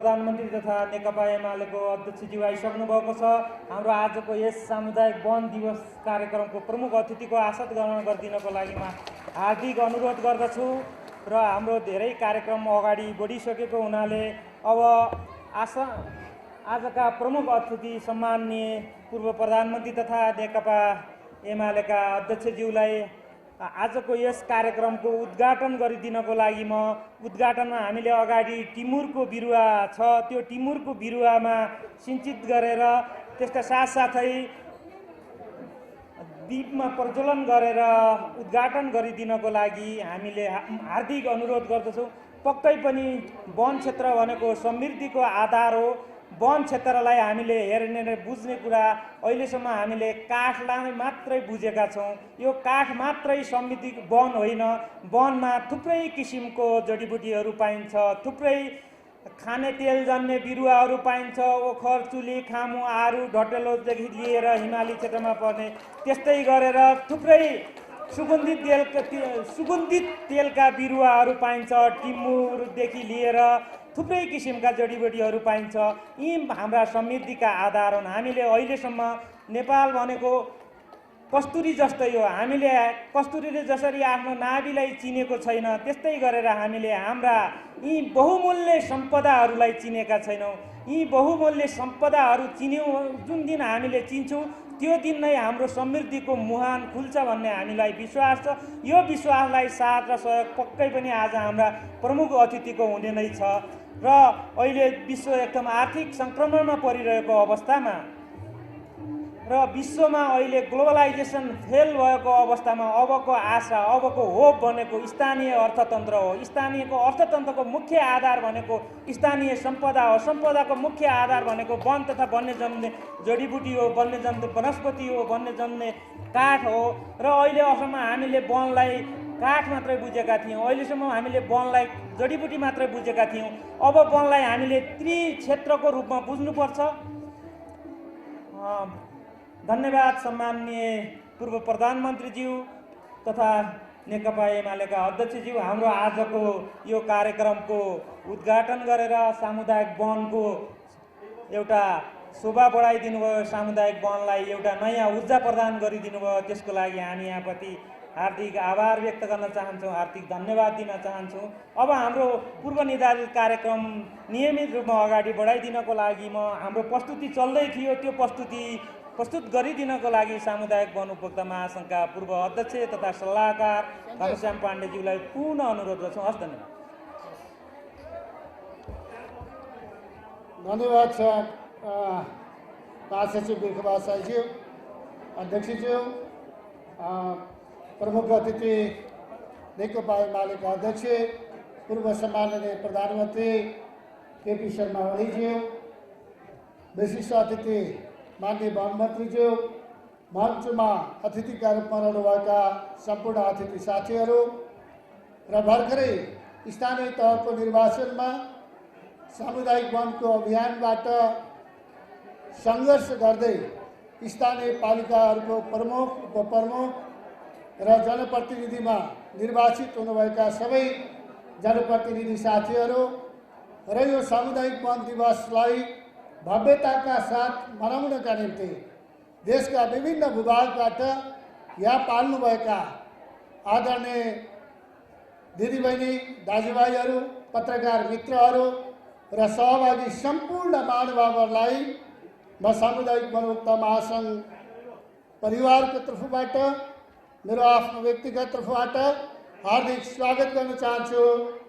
प्रधानमन्त्री तथा नेकपा एमालेको अध्यक्षज्यू आइसक्नु भएको छ। हाम्रो आजको यस सामुदायिक वन दिवस कार्यक्रमको प्रमुख अतिथिको आसन ग्रहण गरिदिनको लागि म हार्दिक अनुरोध गर्दछु र हाम्रो धेरै कार्यक्रम अगाडि बढिसकेको हुनाले अब आजका प्रमुख अतिथि सम्माननीय पूर्व प्रधानमन्त्री तथा नेकपा एमालेका अध्यक्षज्यूलाई आजको यस कार्यक्रमको उद्घाटन गरिदिनको लागि म उद्घाटनमा हामीले अगाडि टिमुरको बिरुवा छ, त्यो टिमुरको बिरुवामा सिंचित गरेर त्यसका साथसाथै दीपमा प्रज्वलन गरेर उद्घाटन गरिदिनको लागि हामीले हार्दिक अनुरोध गर्दछौँ। पक्कै पनि वन क्षेत्र भनेको समृद्धिको आधार हो। वन क्षेत्रलाई हामीले हेर्ने र बुझ्ने कुरा अहिलेसम्म हामीले काठलाई मात्रै बुझेका छौँ। यो काठ मात्रै समृद्धि वन होइन, वनमा थुप्रै किसिमको जडीबुटीहरू पाइन्छ, थुप्रै खाने तेलजन्य बिरुवाहरू पाइन्छ। ओखर, चुली, खामु, आरु, ढटेलोदेखि लिएर हिमाली क्षेत्रमा पर्ने त्यस्तै गरेर थुप्रै सुगन्धित तेलका बिरुवाहरू पाइन्छ। टिमुरदेखि लिएर थुप्रै किसिमका जडीबुटीहरू पाइन्छ। यी हाम्रा समृद्धिका आधार हुन्। हामीले अहिलेसम्म नेपाल भनेको कस्तुरी जस्तै हो। हामीले कस्तुरीले जसरी आफ्नो नाभिलाई चिनेको छैन, त्यस्तै गरेर हामीले हाम्रा यी बहुमूल्य सम्पदाहरूलाई चिनेका छैनौँ। यी बहुमूल्य सम्पदाहरू चिन्यौँ, जुन दिन हामीले चिन्छौँ त्यो दिन नै हाम्रो समृद्धिको मुहान खुल्छ भन्ने हामीलाई विश्वास छ। यो विश्वासलाई साथ र सहयोग पक्कै पनि आज हाम्रा प्रमुख अतिथिको हुने नै छ। र अहिले विश्व एकदम आर्थिक सङ्क्रमणमा परिरहेको अवस्थामा र विश्वमा अहिले ग्लोबलाइजेसन फेल भएको अवस्थामा अबको आशा, अबको होप भनेको स्थानीय अर्थतन्त्र हो। स्थानीयको अर्थतन्त्रको मुख्य आधार भनेको स्थानीय सम्पदा हो। सम्पदाको मुख्य आधार भनेको वन तथा वन्यजन्य जडीबुटी हो, वन्यजन्य वनस्पति हो, वन्यजन्य काठ हो। र अहिलेसम्म हामीले वनलाई काठ मात्रै बुझेका थियौँ, अहिलेसम्म हामीले वनलाई जडीबुटी मात्रै बुझेका थियौँ। अब वनलाई हामीले त्रिक्षेत्रको रूपमा बुझ्नुपर्छ। धन्यवाद सम्माननीय पूर्व प्रधानमन्त्रीज्यू तथा नेकपा एमालेका अध्यक्षज्यू। हाम्रो आजको यो कार्यक्रमको उद्घाटन गरेर सामुदायिक वनको एउटा शोभा बढाइदिनु भयो, सामुदायिक वनलाई एउटा नयाँ ऊर्जा प्रदान गरिदिनु भयो। त्यसको लागि हामी यहाँप्रति हार्दिक आभार व्यक्त गर्न चाहन्छौँ, हार्दिक धन्यवाद दिन चाहन्छौँ। अब हाम्रो पूर्व निर्धारित कार्यक्रम नियमित रूपमा अगाडि बढाइदिनको लागि हाम्रो प्रस्तुति चल्दै थियो, त्यो प्रस्तुत गरिदिनको लागि सामुदायिक वन उपभोक्ता महासङ्घका पूर्व अध्यक्ष तथा सल्लाहकार घनश्याम पाण्डेज्यूलाई पुनः अनुरोध गर्छौँ। हस्, धन्यवाद। धन्यवाद छ महासचिव बिर्खबहादुर साईज्यू, अध्यक्षज्यू, प्रमुख अतिथि नेकपा एमालेका अध्यक्ष पूर्व सम्माननीय प्रधानमन्त्री केपी शर्मा ओलीज्यू, विशिष्ट अतिथि माननीय वनमन्त्रीज्यू, मञ्चमा अतिथिका रूपमा रहनुभएका सम्पूर्ण अतिथि साथीहरू र भर्खरै स्थानीय तहको निर्वाचनमा सामुदायिक वनको अभियानबाट सङ्घर्ष गर्दै स्थानीय पालिकाहरूको प्रमुख, उपप्रमुख र जनप्रतिनिधिमा निर्वाचित हुनुभएका सबै जनप्रतिनिधि साथीहरू र यो सामुदायिक वन दिवसलाई भव्यताका साथ मनाउनका निम्ति देशका विभिन्न भूभागबाट यहाँ पाल्नुभएका आदरणीय दिदीबहिनी, दाजुभाइहरू, पत्रकार मित्रहरू र सहभागी सम्पूर्ण महानुभावहरूलाई म सामुदायिक वन उपभोक्ता महासङ्घ परिवारको तर्फबाट, मेरो आफ्नो व्यक्तिगत तर्फबाट हार्दिक स्वागत गर्न चाहन्छु,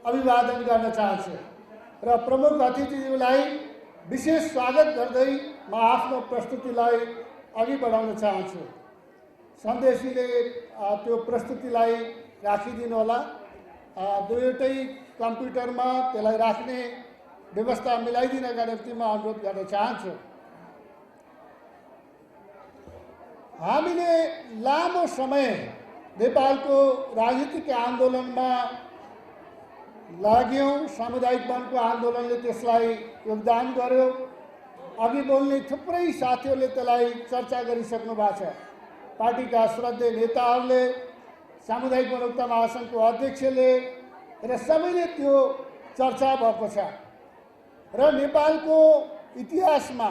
अभिवादन गर्न चाहन्छु र प्रमुख अतिथिज्यूलाई विशेष स्वागत गर्दै म आफ्नो प्रस्तुतिलाई अघि बढाउन चाहन्छु। सन्देशीले त्यो प्रस्तुतिलाई राखिदिनु होला। दुईवटै कम्प्युटरमा त्यसलाई राख्ने व्यवस्था मिलाइदिनका निम्ति म अनुरोध गर्न चाहन्छु। हामीले लामो समय नेपालको राजनीतिक आन्दोलनमा लाग्यौँ। सामुदायिक वनको आन्दोलनले त्यसलाई योगदान गर्यो। अघि बोल्ने थुप्रै साथीहरूले त्यसलाई चर्चा गरिसक्नु भएको छ। पार्टीका श्रद्धेय नेताहरूले, सामुदायिक वन उपभोक्ता महासङ्घको अध्यक्षले र सबैले त्यो चर्चा भएको छ। र नेपालको इतिहासमा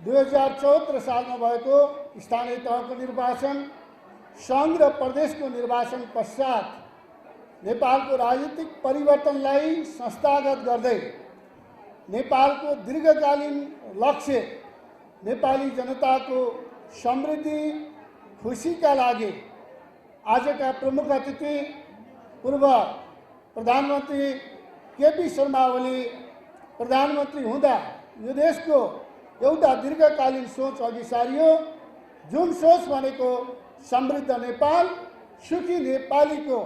2074 सालमा भएको स्थानीय तहको निर्वाचन, सङ्घ र प्रदेशको निर्वाचन पश्चात नेपालको राजनीतिक परिवर्तनलाई संस्थागत गर्दै नेपालको दीर्घकालीन लक्ष्य नेपाली जनताको समृद्धि खुसीका लागि आजका प्रमुख अतिथि पूर्व प्रधानमन्त्री केपी शर्मा ओली प्रधानमन्त्री हुँदा यो देशको एउटा दीर्घकालीन सोच अघि सारियो, जुन सोच भनेको समृद्ध नेपाल, सुखी नेपालीको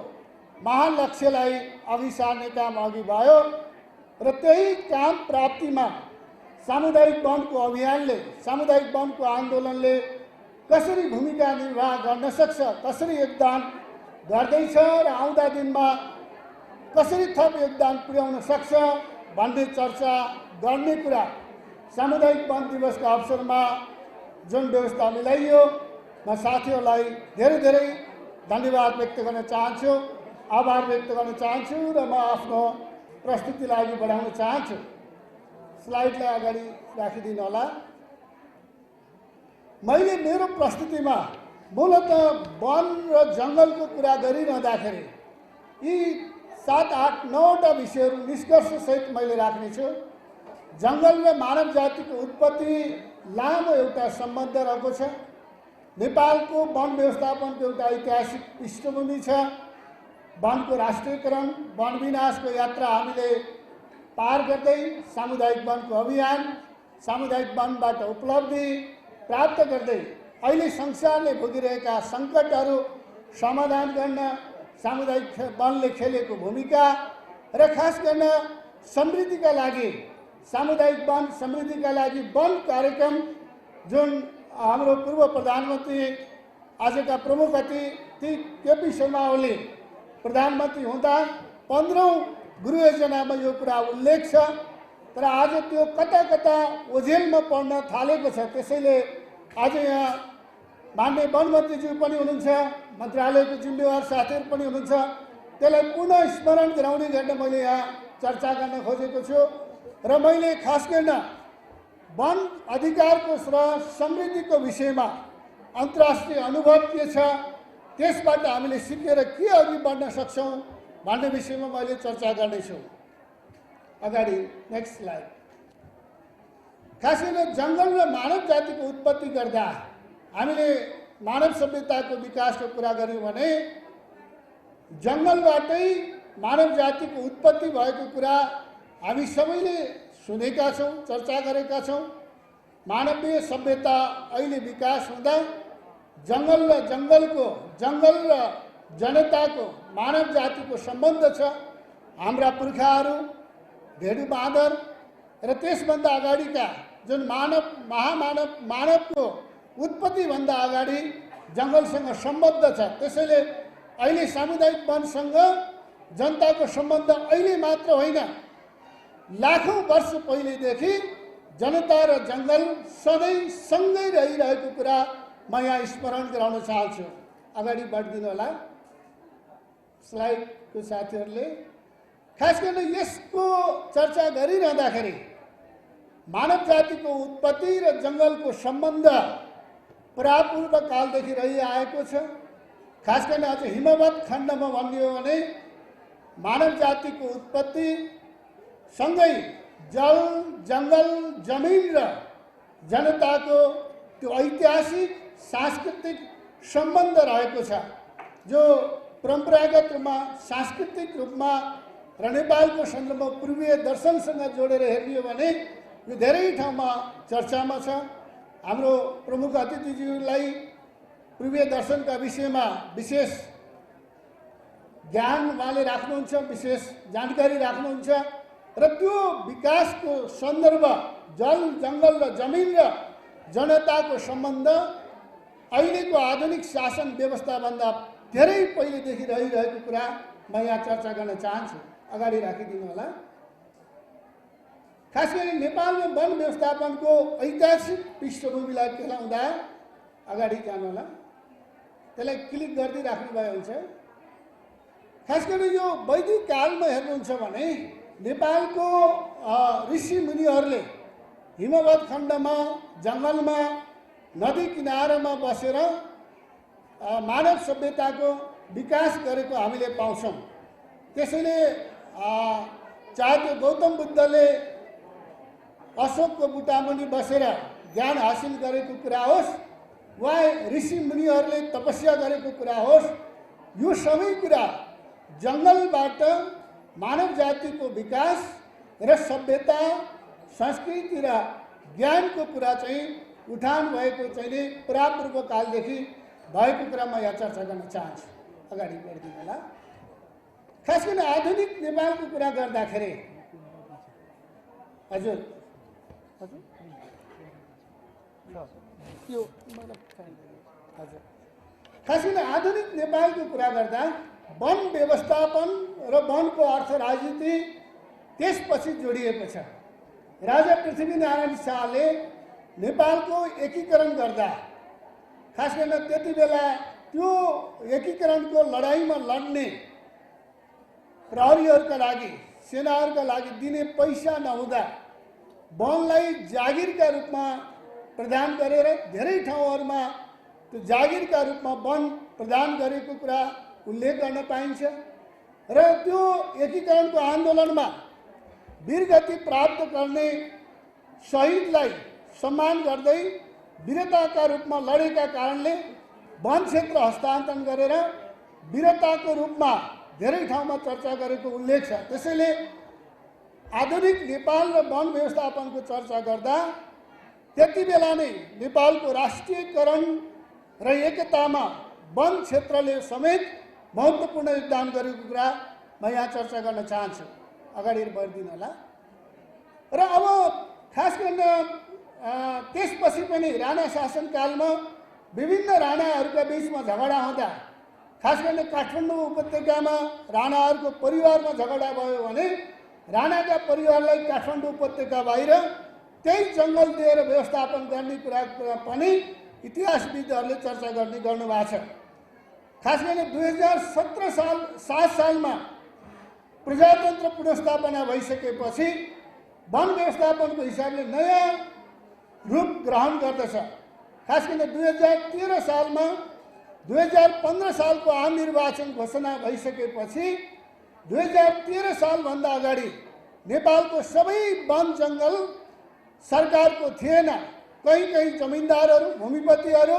महान लक्ष्यलाई अघि सार्ने काम अघि भयो र त्यही काम प्राप्तिमा सामुदायिक वनको अभियानले, सामुदायिक वनको आन्दोलनले कसरी भूमिका निर्वाह गर्न सक्छ, कसरी योगदान गर्दैछ र आउँदा दिनमा कसरी थप योगदान पुर्याउन सक्छ भन्ने चर्चा गर्ने कुरा सामुदायिक वन दिवसका अवसरमा जुन व्यवस्था मिलाइयो, म साथीहरूलाई धेरै धेरै धन्यवाद व्यक्त गर्न चाहन्छु, आभार व्यक्त गर्न चाहन्छु र म आफ्नो प्रस्तुतिलाई अघि बढाउन चाहन्छु। स्लाइडलाई अगाडि राखिदिनु होला। मैले मेरो प्रस्तुतिमा मूलतः वन र जङ्गलको कुरा गरिरहँदाखेरि यी 7, 8, 9वटा विषयहरू निष्कर्षसहित मैले राख्नेछु। जङ्गल र मानव जातिको उत्पत्ति लामो एउटा सम्बन्ध रहेको छ। नेपालको वन व्यवस्थापनको एउटा ऐतिहासिक पृष्ठभूमि छ। वनको राष्ट्रियकरण, वन विनाशको यात्रा हामीले पार गर्दै सामुदायिक वनको अभियान, सामुदायिक वनबाट उपलब्धि प्राप्त गर्दै अहिले संसारले भोगिरहेका सङ्कटहरू समाधान गर्न सामुदायिक वनले खेलेको भूमिका र खास गर्न समृद्धिका लागि सामुदायिक वन समृद्धिका लागि वन कार्यक्रम जुन हाम्रो पूर्व प्रधानमन्त्री आजका प्रमुख अतिथि केपी शर्मा ओली प्रधानमन्त्री हुँदा 15औं गृह योजनामा यो कुरा उल्लेख छ, तर आज त्यो कता कता ओझेलमा पर्न थालेको छ। त्यसैले आज यहाँ माननीय वनमन्त्रीज्यू पनि हुनुहुन्छ, मन्त्रालयको जिम्मेवार साथीहरू पनि हुनुहुन्छ, त्यसलाई पुनः स्मरण गराउने गर्न मैले यहाँ चर्चा गर्न खोजेको छु र मैले खास गर्न वन अधिकारको र समृद्धिको विषयमा अन्तर्राष्ट्रिय अनुभव के छ, त्यसबाट हामीले सिकेर के अघि बढ्न सक्छौँ भन्ने विषयमा मैले चर्चा गर्नेछु। अगाडि नेक्स्ट स्लाइड। खास गरेर जङ्गल र मानव जातिको उत्पत्ति गर्दा हामीले मानव सभ्यताको विकासको कुरा गऱ्यौँ भने जङ्गलबाटै मानव जातिको उत्पत्ति भएको कुरा हामी सबैले सुनेका छौँ, चर्चा गरेका छौँ। मानवीय सभ्यता अहिले विकास हुँदा जङ्गल र जनताको मानव जातिको सम्बन्ध छ। हाम्रा पुर्खाहरू भेडु बाँदर र त्यसभन्दा अगाडिका जुन मानवको उत्पत्तिभन्दा अगाडि जङ्गलसँग सम्बन्ध छ। त्यसैले अहिले सामुदायिक वनसँग जनताको सम्बन्ध अहिले मात्र होइन, लाखौँ वर्ष पहिलेदेखि जनता र जङ्गल सधैँ सँगै रहिरहेको कुरा म यहाँ स्मरण गराउन चाहन्छु। अगाडि बढिदिनु होला स्लाइडको साथीहरूले। खास गरेर यसको चर्चा गरिरहँदाखेरि मानव जातिको उत्पत्ति र जङ्गलको सम्बन्ध प्रापूर्व कालदेखि रहिआएको छ। खास गरेर आज हिमवत खण्डमा भन्ने हो भने मानव जातिको उत्पत्ति सँगै जल, जङ्गल, जमिन र जनताको त्यो ऐतिहासिक सांस्कृतिक सम्बन्ध रहेको छ, जो परम्परागत रूपमा सांस्कृतिक रूपमा र नेपालको सन्दर्भमा पूर्वीय दर्शनसँग जोडेर हेर्ने हो भने यो धेरै ठाउँमा चर्चामा छ। हाम्रो प्रमुख अतिथिज्यूलाई पूर्वीय दर्शनका विषयमा विशेष ज्ञान उहाँले राख्नुहुन्छ, विशेष जानकारी राख्नुहुन्छ र त्यो विकासको सन्दर्भ जल, जङ्गल र जमिन र जनताको सम्बन्ध अहिलेको आधुनिक शासन व्यवस्थाभन्दा धेरै पहिलेदेखि रहिरहेको कुरा म यहाँ चर्चा गर्न चाहन्छु। अगाडि राखिदिनु होला। खास गरी नेपालमा वन व्यवस्थापनको ऐतिहासिक पृष्ठभूमिलाई केलाउँदा अगाडि जानु होला, त्यसलाई क्लिक गर्दै राख्नुभयो हुन्छ। खास गरी यो वैदिक कालमा हेर्नुहुन्छ भने नेपालको ऋषि मुनिहरूले हिमवत खण्डमा जङ्गलमा नदी किनारामा बसेर मानव सभ्यताको विकास गरेको हामीले पाउँछौँ। त्यसैले चाहे त्यो गौतम बुद्धले अशोकको बुटामुनि बसेर ज्ञान हासिल गरेको कुरा होस् वा ऋषि मुनिहरूले तपस्या गरेको कुरा होस्, यो सबै कुरा जङ्गलबाट मानव जातिको विकास र सभ्यता, संस्कृति र ज्ञानको कुरा चाहिँ उठान भएको चाहिँ प्रापूर्व कालदेखि भएको कुरामा यहाँ चर्चा गर्न चाहन्छु। अगाडि बढिदिनु होला। खास गरी आधुनिक नेपालको कुरा गर्दाखेरि हजुर हजुर खास गरी आधुनिक नेपालको कुरा गर्दा वन व्यवस्थापन र वनको अर्थ राजनीति त्यसपछि जोडिएको छ। राजा पृथ्वीनारायण शाहले नेपालको एकीकरण गर्दा खास गरेर त्यति बेला त्यो एकीकरणको लडाइँमा लड्ने प्रहरीहरूका लागि, सेनाहरूका लागि दिने पैसा नहुँदा वनलाई जागिरका रूपमा प्रदान गरेर धेरै ठाउँहरूमा त्यो जागिरका रूपमा वन प्रदान गरेको कुरा उल्लेख गर्न पाइन्छ। र त्यो एकीकरणको आन्दोलनमा वीरगति प्राप्त गर्ने शहीदलाई सम्मान गर्दै वीरताका रूपमा लडेका कारणले वन क्षेत्र हस्तान्तरण गरेर वीरताको रूपमा धेरै ठाउँमा चर्चा गरेको उल्लेख छ। त्यसैले आधुनिक नेपाल र वन व्यवस्थापनको चर्चा गर्दा त्यति बेला नै नेपालको राष्ट्रियकरण र एकतामा वन क्षेत्रले समेत महत्त्वपूर्ण योगदान गरेको कुरा म यहाँ चर्चा गर्न चाहन्छु। अगाडि बढिदिनु होला। र अब खास गरेर त्यसपछि पनि राणा शासनकालमा विभिन्न राणाहरूका बीचमा झगडा हुँदा खास गरेर काठमाडौँ उपत्यकामा राणाहरूको परिवारमा झगडा भयो भने राणाका परिवारलाई काठमाडौँ उपत्यका बाहिर त्यही जङ्गल दिएर व्यवस्थापन गर्ने कुरा पनि इतिहासविदहरूले चर्चा गर्नुभएको छ। खास गरेर 2007 सालमा प्रजातन्त्र पुनर्स्थापना भइसकेपछि वन व्यवस्थापनको हिसाबले नयाँ रूप ग्रहण गर्दछ। खास गरेर 2013 सालमा 2015 सालको आम निर्वाचन घोषणा भइसकेपछि 2013 सालभन्दा अगाडि नेपालको सबै वन जङ्गल सरकारको थिएन। कहीँ जमिनदारहरू, भूमिपतिहरू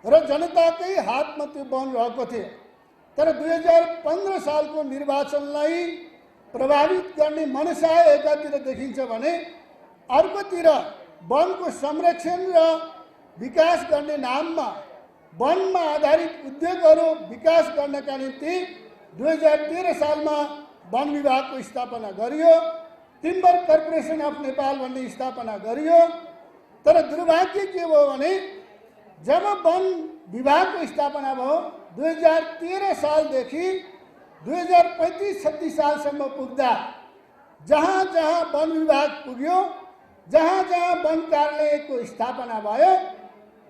र जनताकै हातमा त्यो वन रहेको थियो। तर 2015 सालको निर्वाचनलाई प्रभावित गर्ने मनसा एकातिर देखिन्छ भने अर्कोतिर वनको संरक्षण र विकास गर्ने नाममा वनमा आधारित उद्योगहरू विकास गर्नका निम्ति 2013 सालमा वन विभागको स्थापना गरियो। टिम्बर कर्पोरेसन अफ नेपाल भन्ने स्थापना गरियो। तर दुर्भाग्य के भयो भने जब वन विभागको स्थापना भयो 2013 सालदेखि 2035-36 सालसम्म पुग्दा जहाँ जहाँ वन विभाग पुग्यो, जहाँ जहाँ वन कार्यालयको स्थापना भयो,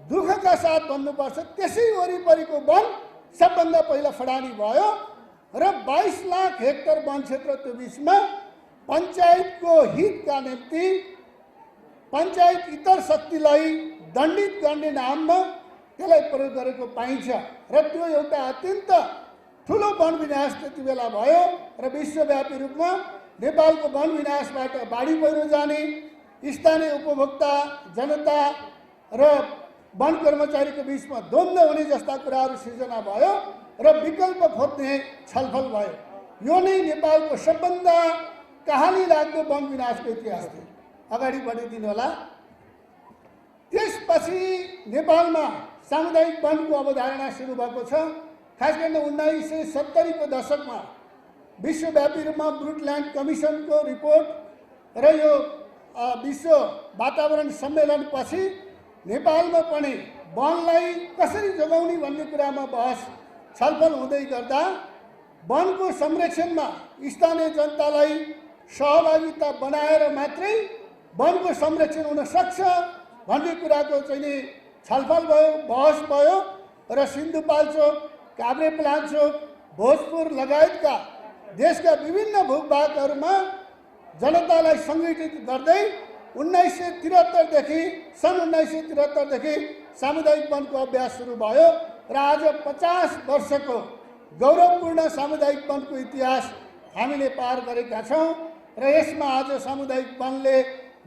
दुःखका साथ भन्नुपर्छ त्यसै वरिपरिको वन सबभन्दा पहिला फडानी भयो र 22 लाख हेक्टर वन क्षेत्र त्यो बिचमा पञ्चायतको हितका निम्ति पञ्चायत इतर शक्तिलाई दण्डित गर्ने नाममा त्यसलाई प्रयोग गरेको पाइन्छ। र त्यो एउटा अत्यन्त ठुलो वन विनाश त्यति बेला भयो र विश्वव्यापी रूपमा नेपालको वन विनाशबाट बाढी पहिरो जाने, स्थानीय उपभोक्ता, जनता र वन कर्मचारीको बिचमा द्वन्द्व हुने जस्ता कुराहरू सिर्जना भयो र विकल्प खोज्ने छलफल भयो। यो नै नेपालको सबभन्दा कहानी लाग्दो वन विनाशको इतिहास थियो। अगाडि बढिदिनु होला। त्यसपछि नेपालमा सामुदायिक वनको अवधारणा सुरु भएको छ। खास गरेर 1970 को दशकमा विश्वव्यापी रूपमा ब्रुटल्यान्ड कमिसनको रिपोर्ट र यो विश्व वातावरण सम्मेलनपछि नेपालमा पनि वनलाई कसरी जोगाउने भन्ने कुरामा बहस छलफल हुँदै गर्दा वनको संरक्षणमा स्थानीय जनतालाई सहभागिता बनाएर मात्रै वनको संरक्षण हुन सक्छ भन्ने कुराको चाहिँ छलफल भयो, बहस भयो र सिन्धुपाल्चोक, काभ्रेपलाञ्चोक, भोजपुर लगायतका देशका विभिन्न भूभागहरूमा जनतालाई सङ्गठित गर्दै 1973देखि सन् 1973देखि सामुदायिक वनको अभ्यास सुरु भयो र आज 50 वर्षको गौरवपूर्ण सामुदायिक वनको इतिहास हामीले पार गरेका छौँ र यसमा आज सामुदायिक वनले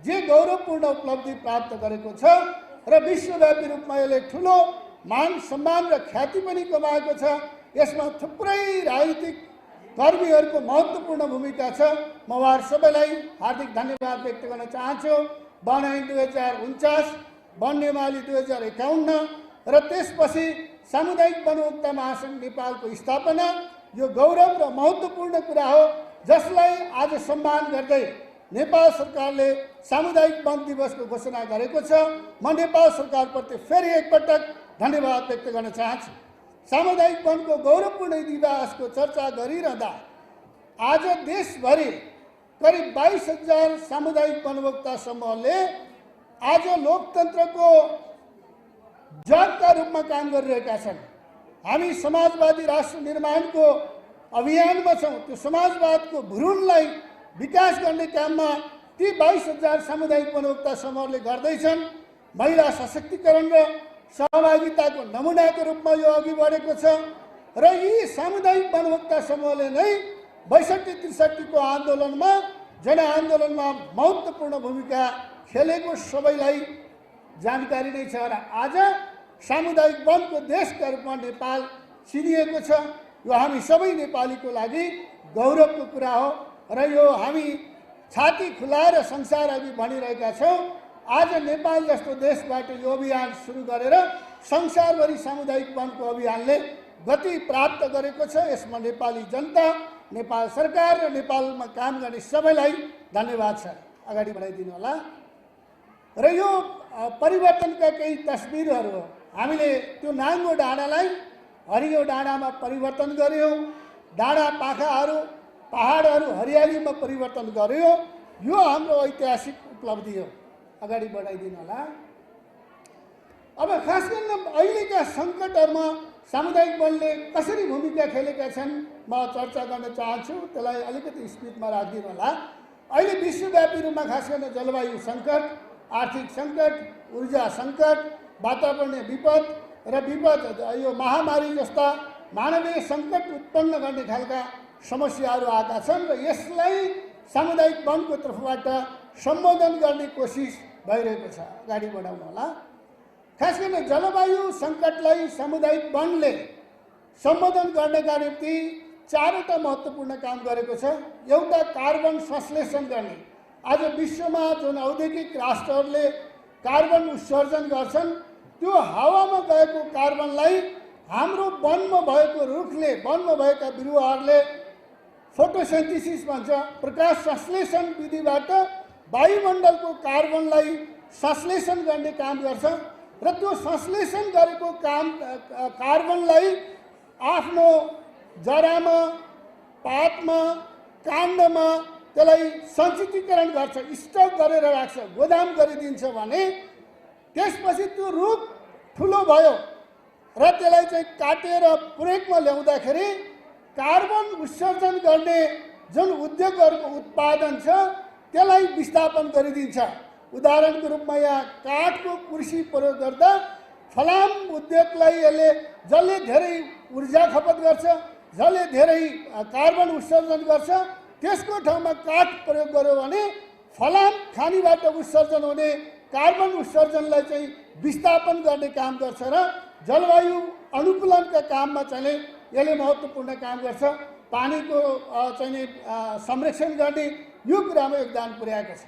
जे गौरवपूर्ण उपलब्धि प्राप्त गरेको छ र विश्वव्यापी रूपमा यसले ठुलो मान सम्मान र ख्याति पनि कमाएको छ। यसमा थुप्रै राजनीतिक कर्मीहरूको महत्त्वपूर्ण भूमिका छ। म उहाँहरू सबैलाई हार्दिक धन्यवाद व्यक्त गर्न चाहन्छु। वन ऐन 2049, वन नियमावली 2051 र त्यसपछि सामुदायिक वनोपभोक्ता महासङ्घ नेपालको स्थापना यो गौरव र महत्त्वपूर्ण कुरा हो, जसलाई आज सम्मान गर्दै नेपाल सरकारले सामुदायिक वन दिवसको घोषणा गरेको छ। म नेपाल सरकारप्रति फेरि एकपटक धन्यवाद व्यक्त गर्न चाहन्छु। सामुदायिक वनको गौरवपूर्ण दिवसको चर्चा गरिरहँदा आज देशभरि करिब 22,000 सामुदायिक वनोपभोक्ता समूहले आज लोकतन्त्रको जगका रूपमा काम गरिरहेका छन्। हामी समाजवादी राष्ट्र निर्माणको अभियानमा छौँ। त्यो समाजवादको भ्रूणलाई विकास गर्ने काममा ती 22,000 सामुदायिक वनोपभोक्ता समूहले गर्दैछन्। महिला सशक्तिकरण र सहभागिताको नमुनाको रूपमा यो अघि बढेको छ र यी सामुदायिक वनोपभोक्ता समूहले नै 62-63 को आन्दोलनमा जनआन्दोलनमा महत्त्वपूर्ण भूमिका खेलेको सबैलाई जानकारी नै छ र आज सामुदायिक वनको देशका रूपमा नेपाल चिनिएको छ। यो हामी सबै नेपालीको लागि गौरवको कुरा हो र यो हामी छाती खुलाएर संसार अघि बढिरहेका छौँ। आज नेपाल जस्तो देशबाट यो अभियान सुरु गरेर संसारभरि सामुदायिक वनको अभियानले गति प्राप्त गरेको छ। यसमा नेपाली जनता, नेपाल सरकार र नेपालमा काम गर्ने सबैलाई धन्यवाद छ। अगाडि बढाइदिनु होला। र यो परिवर्तनका केही तस्बिरहरू हो। हामीले त्यो नाङ्गो डाँडालाई हरियो डाँडामा परिवर्तन गर्यौँ। डाँडा पाखाहरू पहाडहरू हरियालीमा परिवर्तन गर्यो। यो हाम्रो ऐतिहासिक उपलब्धि हो। अगाडि बढाइदिनु होला। अब खास गरेर अहिलेका सङ्कटहरूमा सामुदायिक वनले कसरी भूमिका खेलेका छन् म चर्चा गर्न चाहन्छु। त्यसलाई अलिकति स्पिडमा राखिदिनु होला। अहिले विश्वव्यापी रूपमा खास गरेर जलवायु सङ्कट, आर्थिक सङ्कट, ऊर्जा सङ्कट, वातावरणीय विपद र विपद यो महामारी जस्ता मानवीय सङ्कट उत्पन्न गर्ने खालका समस्याहरू आएका छन् र यसलाई सामुदायिक वनको तर्फबाट सम्बोधन गर्ने कोसिस भइरहेको छ। अगाडि बढाउनु होला। खास गरेर जलवायु सङ्कटलाई सामुदायिक वनले सम्बोधन गर्नका निम्ति 4वटा महत्त्वपूर्ण काम गरेको छ। एउटा कार्बन संश्लेषण गर्ने। आज विश्वमा जुन औद्योगिक राष्ट्रहरूले कार्बन उत्सर्जन गर्छन् त्यो हावामा गएको कार्बनलाई हाम्रो वनमा भएको रुखले, वनमा भएका बिरुवाहरूले फोटोसिन्थेसिस भन्छ, प्रकाश संश्लेषण विधिबाट वायुमण्डलको कार्बनलाई संश्लेषण गर्ने काम गर्छ र त्यो संश्लेषण गरेको कार्बनलाई आफ्नो जरामा, पातमा, काण्डमा त्यसलाई सञ्चितीकरण गर्छ, स्टक गरेर राख्छ, गोदाम गरिदिन्छ भने त्यसपछि त्यो रुख ठुलो भयो र त्यसलाई चाहिँ काटेर प्रयोगमा ल्याउँदाखेरि कार्बन उत्सर्जन गर्ने जुन उद्योगहरूको उत्पादन छ त्यसलाई विस्थापन गरिदिन्छ। उदाहरणको रूपमा यहाँ काठको कुर्सी प्रयोग गर्दा फलाम उद्योगलाई जसले धेरै ऊर्जा खपत गर्छ, जसले धेरै कार्बन उत्सर्जन गर्छ, त्यसको ठाउँमा काठ प्रयोग गर्यो भने फलाम खानीबाट उत्सर्जन हुने कार्बन उत्सर्जनलाई चाहिँ विस्थापन गर्ने काम गर्छ र जलवायु अनुकूलनका काममा चाहिँ यसले महत्त्वपूर्ण काम गर्छ। पानीको चाहिँ संरक्षण गर्ने यो कुरामा योगदान पुर्याएको छ।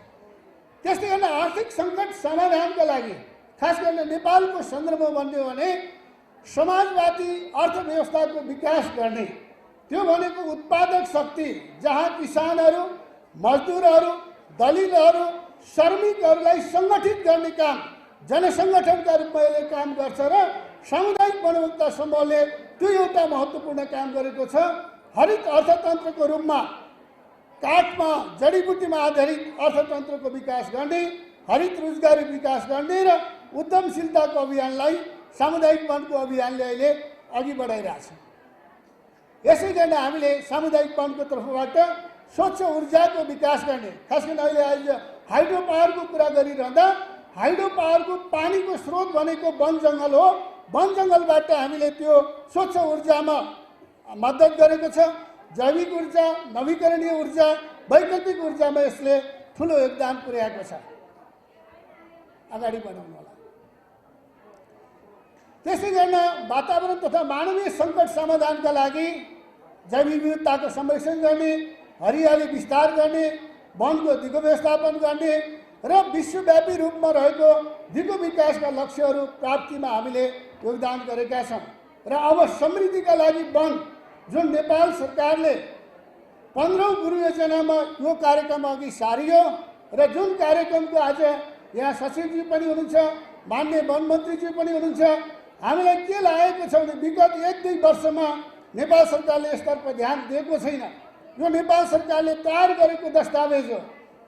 त्यस्तै गर्न आर्थिक सङ्कट समाधानका लागि खास गरेर नेपालको सन्दर्भमा भन्यो भने समाजवादी अर्थव्यवस्थाको विकास गर्ने, त्यो भनेको उत्पादक शक्ति जहाँ किसानहरू, मजदुरहरू, दलितहरू, श्रमिकहरूलाई सङ्गठित गर्ने काम जनसङ्गठनका रूपमा यसले काम गर्छ र सामुदायिक वनोपभोक्ता समूहले त्यो एउटा महत्त्वपूर्ण काम गरेको छ। हरित अर्थतन्त्रको रूपमा काठमा, जडीबुटीमा आधारित अर्थतन्त्रको विकास गर्ने, हरित रोजगारी विकास गर्ने र उद्यमशीलताको अभियानलाई सामुदायिक वनको अभियानले अहिले अघि बढाइरहेछ। यसै कारण हामीले सामुदायिक वनको तर्फबाट स्वच्छ ऊर्जाको विकास गर्ने, खास गरी अहिले हाइड्रो पावरको कुरा गरिरहँदा हाइड्रो पावरको पानीको स्रोत भनेको वन जङ्गल हो। वन जङ्गलबाट हामीले त्यो स्वच्छ ऊर्जामा मद्दत गरेको छ। जैविक ऊर्जा, नवीकरणीय ऊर्जा, वैकल्पिक ऊर्जामा यसले ठुलो योगदान पुर्याएको छ। अगाडि बढाउनु होला। त्यसै गर्न वातावरण तथा मानवीय सङ्कट समाधानका लागि जैविक विविधताको संरक्षण गर्ने, हरियाली विस्तार गर्ने, वनको दिगो व्यवस्थापन गर्ने र विश्वव्यापी रूपमा रहेको दिगो विकासका लक्ष्यहरू प्राप्तिमा हामीले योगदान गरेका छौँ। र अब समृद्धिका लागि वन, जुन नेपाल सरकारले 15औं गुरु योजनामा यो कार्यक्रम अघि सारियो र जुन कार्यक्रमको आज यहाँ सचिवजी पनि हुनुहुन्छ, माननीय वन मन्त्रीजी पनि हुनुहुन्छ, हामीलाई के लागेको छ भने विगत 1-2 वर्षमा नेपाल सरकारले यसतर्फ ध्यान दिएको छैन। यो नेपाल सरकारले तयार गरेको दस्तावेज हो,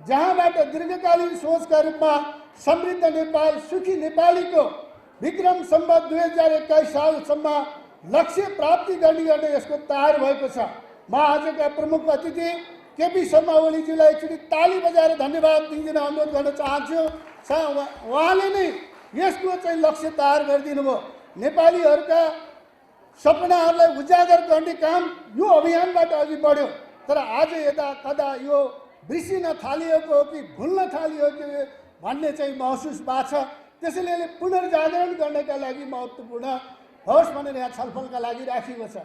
जहाँबाट दीर्घकालीन सोचका रूपमा समृद्ध नेपाल, सुखी नेपालीको विक्रम सम्वत 2021 सालसम्म लक्ष्य प्राप्ति गर्ने यसको तयार भएको छ। म आजका प्रमुख अतिथि केपी शर्मा ओलीजीलाई एकचोटि ताली बजाएर धन्यवाद दिन अनुरोध गर्न चाहन्छु। उहाँले नै यसको चाहिँ लक्ष्य तयार गरिदिनु भयो। नेपालीहरूका सपनाहरूलाई उजागर गर्ने काम यो अभियानबाट अघि बढ्यो। तर आज यता कदा यो बिर्सिन थालिएको हो कि भुल्न थालियो कि भन्ने चाहिँ महसुस भएको छ। त्यसैले यसले पुनर्जागरण गर्नका लागि महत्त्वपूर्ण होस् भनेर यहाँ छलफलका लागि राखिएको छ।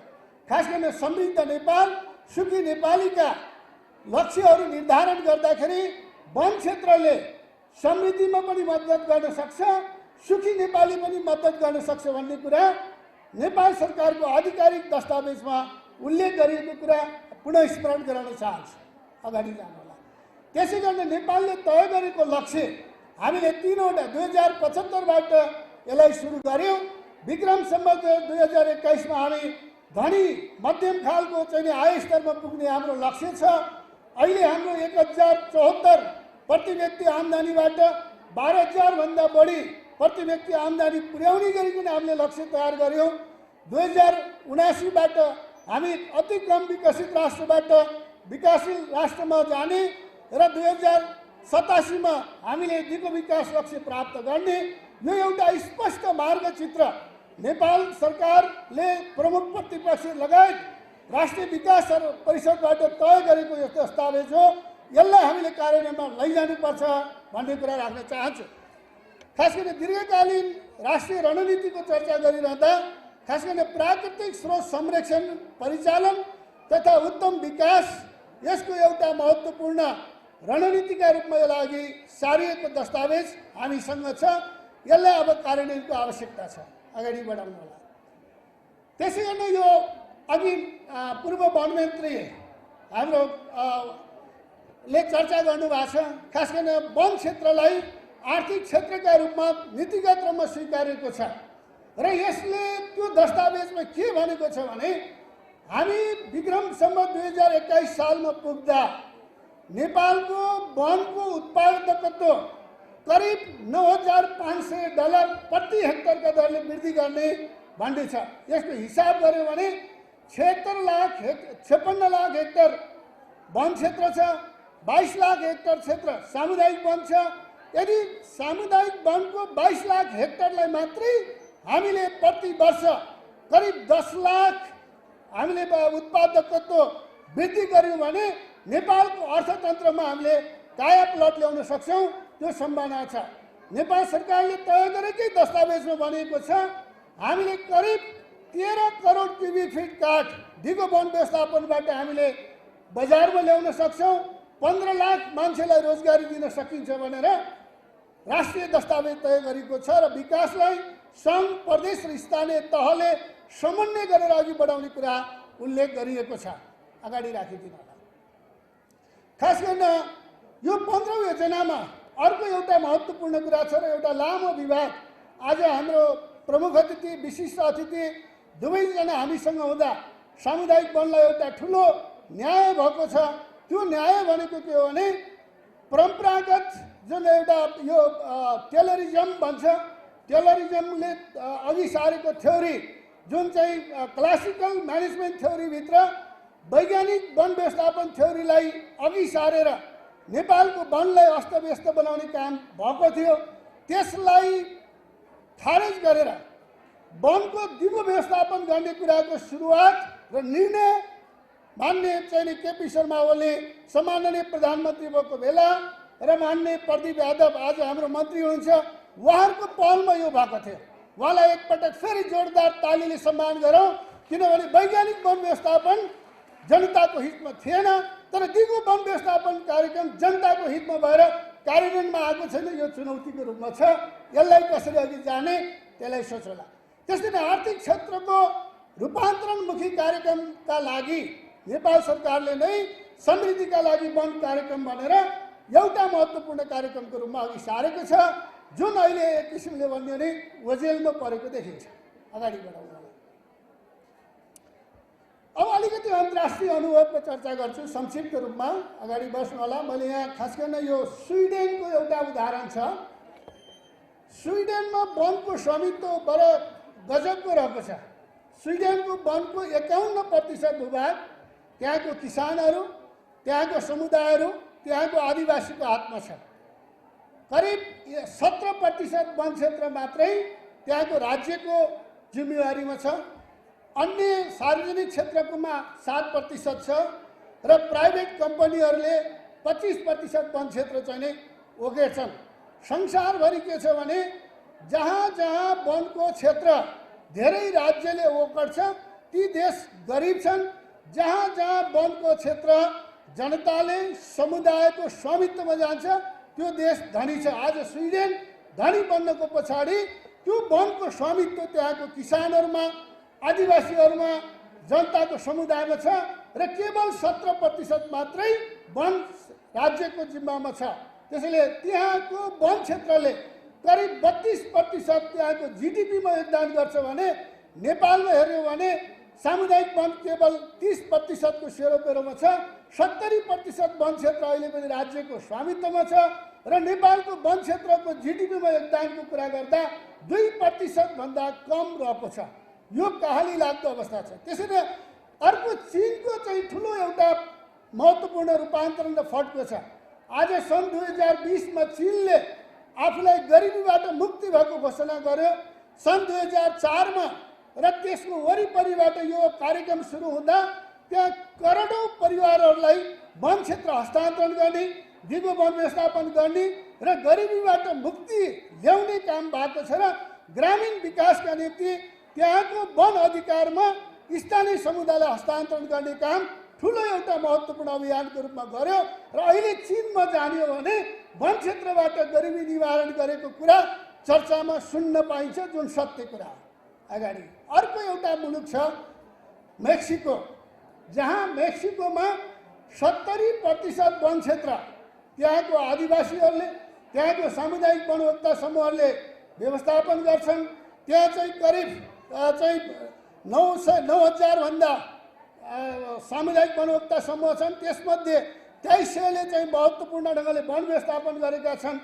खास गरी समृद्ध नेपाल, सुखी नेपालीका लक्ष्यहरू निर्धारण गर्दाखेरि वन क्षेत्रले समृद्धिमा पनि मद्दत गर्न सक्छ, सुखी नेपाली पनि मद्दत गर्न सक्छ भन्ने कुरा नेपाल सरकारको आधिकारिक दस्तावेजमा उल्लेख गरिएको कुरा पुनः स्मरण गराउन चाहन्छु। अगाडि जानु होला। त्यसै गरी नेपालले तय गरेको लक्ष्य हामीले 3वटा 2075बाट यसलाई सुरु गर्यौँ। विक्रम सम्वत 2021मा हामी धनी मध्यम खालको चाहिँ आय स्तरमा पुग्ने हाम्रो लक्ष्य छ। अहिले हाम्रो 1074 प्रति व्यक्ति आम्दानीबाट 12,000 भन्दा बढी प्रति व्यक्ति आम्दानी पुर्याउने गरिकन हामीले लक्ष्य तयार गर्यौँ। 2079बाट हामी अति कम विकसित राष्ट्रबाट विकासशील राष्ट्रमा जाने र 2087मा हामीले दिगो विकास लक्ष्य प्राप्त गर्ने, यो एउटा स्पष्ट मार्गचित्र नेपाल सरकारले प्रमुख प्रतिपक्ष लगायत राष्ट्रिय विकास परिषदबाट तय गरेको यो दस्तावेज हो। यसलाई हामीले कार्यान्वयनमा लैजानुपर्छ भन्ने कुरा राख्न चाहन्छु। खास गरी दीर्घकालीन राष्ट्रिय रणनीतिको चर्चा गरिरहँदा खास गरी प्राकृतिक स्रोत संरक्षण, परिचालन तथा उत्तम विकास यसको एउटा महत्त्वपूर्ण रणनीतिका रूपमा यसलाई अघि सारिएको दस्तावेज हामीसँग छ। यसलाई अब कार्यान्वयनको आवश्यकता छ। अगाडि बढाउनु होला। त्यसै गरी यो अघि पूर्व वन मन्त्री हाम्रो ले चर्चा गर्नुभएको छ। खास गरी वन क्षेत्रलाई आर्थिक क्षेत्रका रूपमा नीतिगत रूपमा स्वीकारेको छ र यसले त्यो दस्तावेजमा के भनेको छ भने हामी विक्रम सम्वत 2021 सालमा पुग्दा नेपालको वनको उत्पादकत्व करिब $9,500 प्रति हेक्टरका दरले वृद्धि गर्ने भन्ने छ। यसको हिसाब गर्यो भने 56 लाख हेक्टर वन क्षेत्र छ, 22 लाख हेक्टर क्षेत्र सामुदायिक वन छ। यदि सामुदायिक वनको 22 लाख हेक्टरलाई मात्रै हामीले प्रति वर्ष करिब 10 लाख हामीले उत्पादकत्व वृद्धि गर्यौँ भने नेपालको अर्थतन्त्रमा हामीले कायापलट ल्याउन सक्छौँ। त्यो सम्भावना छ। नेपाल सरकारले तय गरेकै दस्तावेजमा भनेको छ हामीले करिब 13 करोड क्युबिक फिट काठ दिगो वन व्यवस्थापनबाट हामीले बजारमा ल्याउन सक्छौँ। 15 लाख मान्छेलाई रोजगारी दिन सकिन्छ भनेर राष्ट्रिय दस्तावेज तय गरेको छ र विकासलाई सङ्घ, प्रदेश र स्थानीय तहले समन्वय गरेर अघि बढाउने कुरा उल्लेख गरिएको छ। अगाडि राखिदिनु होला। खास गरी यो 15औं योजनामा अर्को एउटा महत्त्वपूर्ण कुरा छ र एउटा लामो विवाद। आज हाम्रो प्रमुख अतिथि, विशिष्ट अतिथि दुवैजना हामीसँग हुँदा सामुदायिक वनलाई एउटा ठुलो न्याय भएको छ। त्यो न्याय भनेको के हो भने परम्परागत जुन एउटा यो टेलरिजम भन्छ, टेलरिजमले अघि सारेको थ्योरी जुन चाहिँ क्लासिकल म्यानेजमेन्ट थ्योरीभित्र वैज्ञानिक वन व्यवस्थापन थ्योरीलाई अघि सारेर नेपालको वनलाई अस्तव्यस्त बनाउने काम भएको थियो। त्यसलाई खारेज गरेर वनको दिगो व्यवस्थापन गर्ने कुराको सुरुवात र निर्णय मान्य चाहिँ केपी शर्मा ओली सम्माननीय प्रधानमन्त्री भएको बेला र मान्य प्रदीप यादव आज हाम्रो मन्त्री हुनुहुन्छ, उहाँहरूको पहलमा यो भएको थियो। उहाँलाई एकपटक फेरि जोरदार तालीले सम्मान गरौँ, किनभने वैज्ञानिक वन व्यवस्थापन जनताको हितमा थिएन, तर दिगो वन व्यवस्थापन कार्यक्रम जनताको हितमा भएर कार्यान्वयनमा आएको छैन। यो चुनौतीको रूपमा छ, यसलाई कसरी अघि जाने त्यसलाई सोचौँला। त्यसैले आर्थिक क्षेत्रको रूपान्तरणमुखी कार्यक्रमका लागि नेपाल सरकारले नै समृद्धिका लागि वन कार्यक्रम भनेर एउटा महत्त्वपूर्ण कार्यक्रमको रूपमा अघि सारेको छ, जुन अहिले एक किसिमले भन्यो भने ओझेलमा परेको देखिन्छ। अगाडि बढाउनु। अब अलिकति अन्तर्राष्ट्रिय अनुभवको चर्चा गर्छु संक्षिप्त रूपमा, अगाडि बस्नु होला। मैले यहाँ खास गरेर यो स्विडेनको एउटा उदाहरण छ। स्विडेनमा वनको स्वामित्व बडो गजबको रहेको छ। स्विडेनको वनको 51% भूभाग त्यहाँको किसानहरू, त्यहाँको समुदायहरू, त्यहाँको आदिवासीको हातमा छ। करिब 17% वन क्षेत्र मात्रै त्यहाँको राज्यको जिम्मेवारीमा छ। अन्य सार्वजनिक क्षेत्रकोमा 7% छ र प्राइभेट कम्पनीहरूले 25% वन क्षेत्र चाहिँ नै ओगेछन्। संसारभरि के छ भने जहाँ जहाँ वनको क्षेत्र धेरै राज्यले ओगट्छ ती देश गरिब छन्, जहाँ जहाँ वनको क्षेत्र जनताले समुदायको स्वामित्वमा जान्छ त्यो देश धनी छ। आज स्विडेन धनी बन्नको पछाडि त्यो वनको स्वामित्व त्यहाँको किसानहरूमा, आदिवासीहरूमा, जनताको समुदायमा छ र केवल 17% मात्रै वन राज्यको जिम्मामा छ। त्यसैले त्यहाँको वन क्षेत्रले करिब 32% त्यहाँको जिडिपीमा योगदान गर्छ भने नेपालमा हेऱ्यौँ भने सामुदायिक वन केवल 30% को सेरोपेरोमा छ। 70% वन क्षेत्र अहिले पनि राज्यको स्वामित्वमा छ र नेपालको वन क्षेत्रको जिडिपीमा योगदानको कुरा गर्दा 2% भन्दा कम रहेको छ। यो कहाली लाग्दो अवस्था छ। त्यसैले अर्को चीनको चाहिँ ठुलो एउटा महत्त्वपूर्ण रूपान्तरण र फड्को छ। आज सन् 2020 मा चीनले आफूलाई गरिबीबाट मुक्ति भएको घोषणा गर्यो। सन् 2004 मा र त्यसको वरिपरिबाट यो कार्यक्रम सुरु हुँदा त्यहाँ करोडौं परिवारहरूलाई वन क्षेत्र हस्तान्तरण गर्ने, दिगो वन व्यवस्थापन गर्ने र गरिबीबाट मुक्ति ल्याउने काम भएको छ र ग्रामीण विकासका निम्ति त्यहाँको वन अधिकारमा स्थानीय समुदायलाई हस्तान्तरण गर्ने काम ठुलो एउटा महत्त्वपूर्ण अभियानको रूपमा गर्यो र अहिले चीनमा जान्यो भने वन क्षेत्रबाट गरिबी निवारण गरेको कुरा चर्चामा सुन्न पाइन्छ, जुन सत्य कुरा हो। अगाडि अर्को एउटा मुलुक छ मेक्सिको, जहाँ मेक्सिकोमा 70% वन क्षेत्र त्यहाँको आदिवासीहरूले, त्यहाँको सामुदायिक वनभोक्ता समूहहरूले व्यवस्थापन गर्छन्। त्यहाँ चाहिँ करिब 9,000 भन्दा सामुदायिक वनभोक्ता समूह छन्। त्यसमध्ये 2300ले चाहिँ महत्त्वपूर्ण ढङ्गले वन व्यवस्थापन गरेका छन्।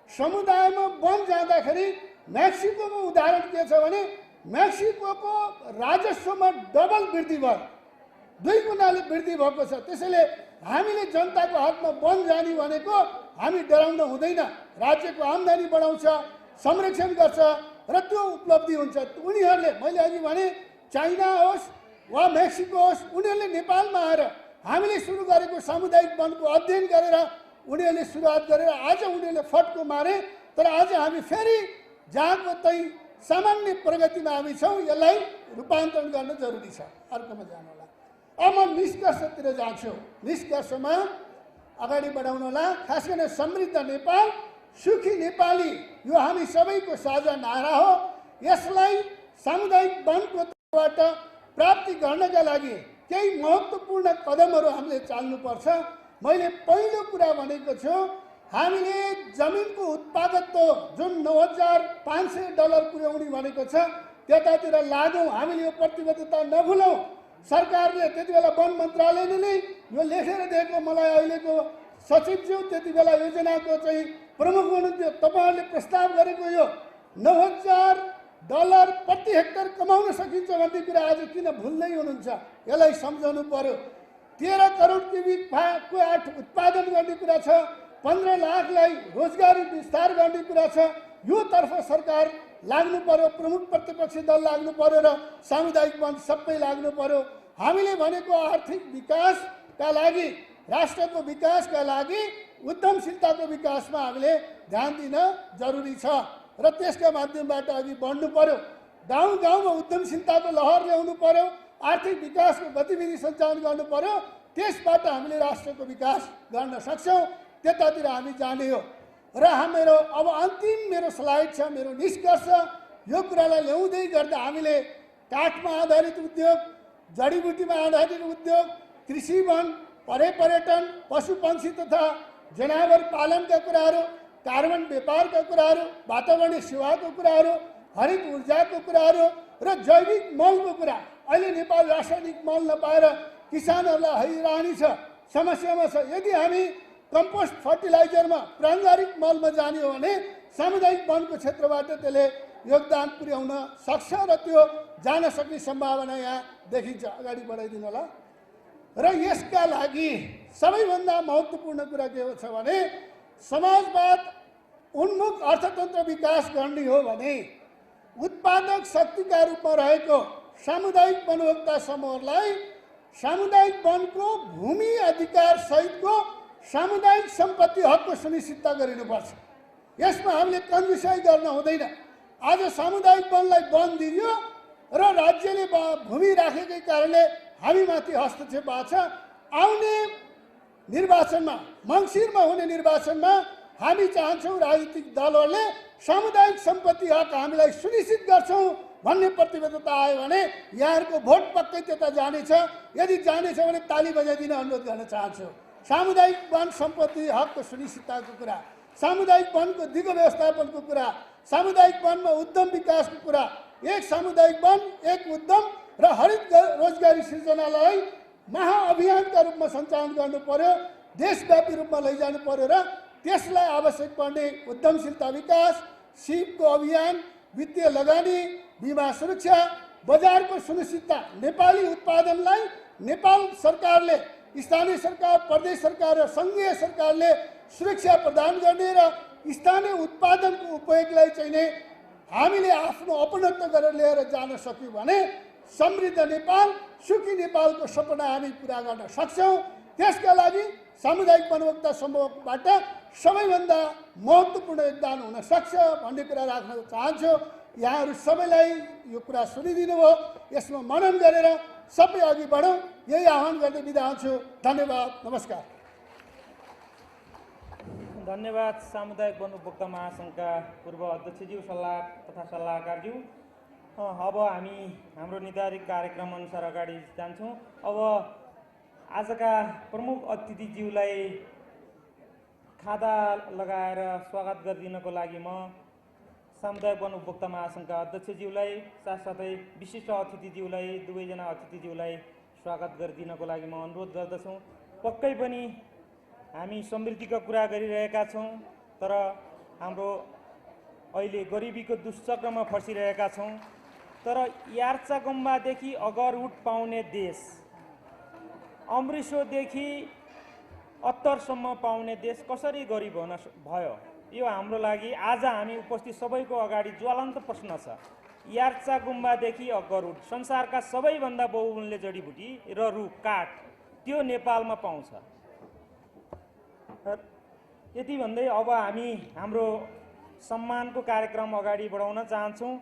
समुदायमा वन जाँदाखेरि मेक्सिकोको उदाहरण के छ भने मेक्सिकोको राजस्वमा डबल वृद्धि भयो, 2 गुणाले वृद्धि भएको छ। त्यसैले हामीले जनताको हातमा वन जाने भनेको हामी डराउन हुँदैन। राज्यको आम्दानी बढाउँछ, संरक्षण गर्छ र त्यो उपलब्धि हुन्छ। उनीहरूले, मैले अघि भने चाइना होस् वा मेक्सिको होस्, उनीहरूले नेपालमा आएर हामीले सुरु गरेको सामुदायिक वनको अध्ययन गरेर उनीहरूले सुरुवात गरेर आज उनीहरूले फड्को मारे। तर आज हामी फेरि जहाँको त्यही सामान्य प्रगतिमा हामी छौँ, यसलाई रूपान्तरण गर्न जरुरी छ। अर्कोमा जानु होला। अब म निष्कर्षतिर जान्छु। निष्कर्षमा अगाडि बढाउनु होला। खास गरेर समृद्ध नेपाल, सुखी नेपाली, यो हामी सबैको साझा नारा हो। यसलाई सामुदायिक वनको तर्फबाट प्राप्ति गर्नका लागि केही महत्त्वपूर्ण कदमहरू हामीले चाल्नुपर्छ। मैले पहिलो कुरा भनेको छु, हामीले जमिनको उत्पादकत्व जुन $9,500 पुर्याउने भनेको छ त्यतातिर लागौँ। हामीले यो प्रतिबद्धता नभुलौँ। सरकारले त्यति बेला वन मन्त्रालयले नै यो लेखेर दिएको, मलाई अहिलेको सचिवज्यू त्यति बेला योजनाको चाहिँ प्रमुख हुनुहुन्थ्यो, तपाईँहरूले प्रस्ताव गरेको यो $9,000 प्रति हेक्टर कमाउन सकिन्छ भन्ने कुरा आज किन भुल्दै हुनुहुन्छ? यसलाई सम्झाउनु पर्यो। 13 करोड क्युबिक काठ उत्पादन गर्ने कुरा छ, 15 लाखलाई रोजगारी विस्तार गर्ने कुरा छ। यो तर्फ सरकार लाग्नु पर्यो, प्रमुख प्रतिपक्षी दल लाग्नु पर्यो र सामुदायिक वन सबै लाग्नु पर्यो। हामीले भनेको आर्थिक विकासका लागि, राष्ट्रको विकासका लागि उद्यमशीलताको विकासमा हामीले ध्यान दिन जरुरी छ र त्यसका माध्यमबाट अघि बढ्नु पर्यो। गाउँ गाउँमा उद्यमशीलताको लहर ल्याउनु पर्यो, आर्थिक विकासको गतिविधि सञ्चालन गर्नु पर्यो। त्यसबाट हामीले राष्ट्रको विकास गर्न सक्छौँ। त्यतातिर हामी जाने हो र मेरो अब अन्तिम मेरो स्लाइड छ, मेरो निष्कर्ष। यो कुरालाई ल्याउँदै गर्दा हामीले काठमा आधारित उद्योग, जडीबुटीमा आधारित उद्योग, कृषि वन, पर्यटन, पशुपक्षी तथा जनावर पालनका कुराहरू, कार्बन व्यापारका कुराहरू, वातावरणीय सेवाको कुराहरू, हरित ऊर्जाको कुराहरू र जैविक मलको कुरा। अहिले नेपाल रासायनिक मल नपाएर किसानहरूलाई हैरानी छ, समस्यामा छ। यदि हामी कम्पोस्ट फर्टिलाइजरमा, प्राङ्गारिक मलमा जाने हो भने सामुदायिक वनको क्षेत्रबाट त्यसले योगदान पुर्याउन सक्छ र त्यो जान सक्ने सम्भावना यहाँ देखिन्छ। अगाडि बढाइदिनु होला। र यसका लागि सबैभन्दा महत्त्वपूर्ण कुरा के छ भने समाजवाद उन्मुख अर्थतन्त्र विकास गर्ने हो भने उत्पादक शक्तिका रूपमा रहेको सामुदायिक वनभोक्ता समूहलाई सामुदायिक वनको भूमि अधिकार सहितको सामुदायिक सम्पत्ति हकको सुनिश्चितता गरिनुपर्छ। यसमा हामीले कन्जुसाइ गर्न हुँदैन। आज सामुदायिक वनलाई वन दियो र राज्यले भूमि राखेकै कारणले हामीमाथि हस्तक्षेप भएको छ। आउने निर्वाचनमा, मङ्सिरमा हुने निर्वाचनमा हामी चाहन्छौँ राजनीतिक दलहरूले सामुदायिक सम्पत्ति हक हामीलाई सुनिश्चित गर्छौँ भन्ने प्रतिबद्धता आयो भने यहाँहरूको भोट पक्कै त्यता जानेछ। यदि जानेछ भने ताली बजाइदिन अनुरोध गर्न चाहन्छु। सामुदायिक वन सम्पत्ति हकको सुनिश्चितताको कुरा, सामुदायिक वनको दिगो व्यवस्थापनको कुरा, सामुदायिक वनमा उद्यम विकासको कुरा, एक सामुदायिक वन एक उद्यम र हरित रोजगारी सृजनालाई महाअभियानका रूपमा सञ्चालन गर्नु पर्यो, देशव्यापी रूपमा लैजानु पर्यो र त्यसलाई आवश्यक पर्ने उद्यमशीलता विकास, सिपको अभियान, वित्तीय लगानी, बिमा सुरक्षा, बजारको सुनिश्चितता, नेपाली उत्पादनलाई नेपाल सरकारले, स्थानीय सरकार, प्रदेश सरकार र सङ्घीय सरकारले सुरक्षा प्रदान गर्ने र स्थानीय उत्पादनको उपयोगलाई चाहिँ नै हामीले आफ्नो अपनत्व गरेर लिएर जान सक्यौँ भने समृद्ध नेपाल, सुखी नेपालको सपना हामी पुरा गर्न सक्छौँ। त्यसका लागि सामुदायिक वनभोक्ता समूहबाट सबैभन्दा महत्त्वपूर्ण योगदान हुन सक्छ भन्ने कुरा राख्न चाहन्छु। यहाँहरू सबैलाई यो कुरा सुनिदिनु भयो, यसमा मनन गरेर सबै अघि बढौँ, यही आह्वान गर्दै बिदा हुन्छु। धन्यवाद, नमस्कार। धन्यवाद सामुदायिक वन उपभोक्ता महासङ्घका पूर्व अध्यक्षज्यू तथा सल्लाहकारज्यू। अब हामी हाम्रो निर्धारित कार्यक्रम अनुसार अगाडि जान्छौँ। अब आजका प्रमुख अतिथिज्यूलाई खादा लगाएर स्वागत गरिदिनको लागि म सामुदायिक वन उपभोक्ता महासङ्घका अध्यक्षज्यूलाई साथसाथै विशिष्ट अतिथिज्यूलाई, दुवैजना अतिथिज्यूलाई स्वागत गरिदिनको लागि म अनुरोध गर्दछु। पक्कै पनि हामी समृद्धिको कुरा गरिरहेका छौँ, तर हाम्रो अहिले गरिबीको दुष्चक्रमा फसिरहेका छौँ। तर यार्चा गुम्बादेखि अगरउड पाउने देश, अमृतसरदेखि अत्तरसम्म पाउने देश कसरी गरिब हुन भयो? यो हाम्रो लागि आज हामी उपस्थित सबैको अगाडि ज्वलन्त प्रश्न छ। यार्चा गुम्बादेखि अगरउड संसारका सबैभन्दा बहुमूल्य जडीबुटी र रुख काठ त्यो नेपालमा पाउँछ। यति भन्दै अब हामी हाम्रो सम्मानको कार्यक्रम अगाडि बढाउन चाहन्छौँ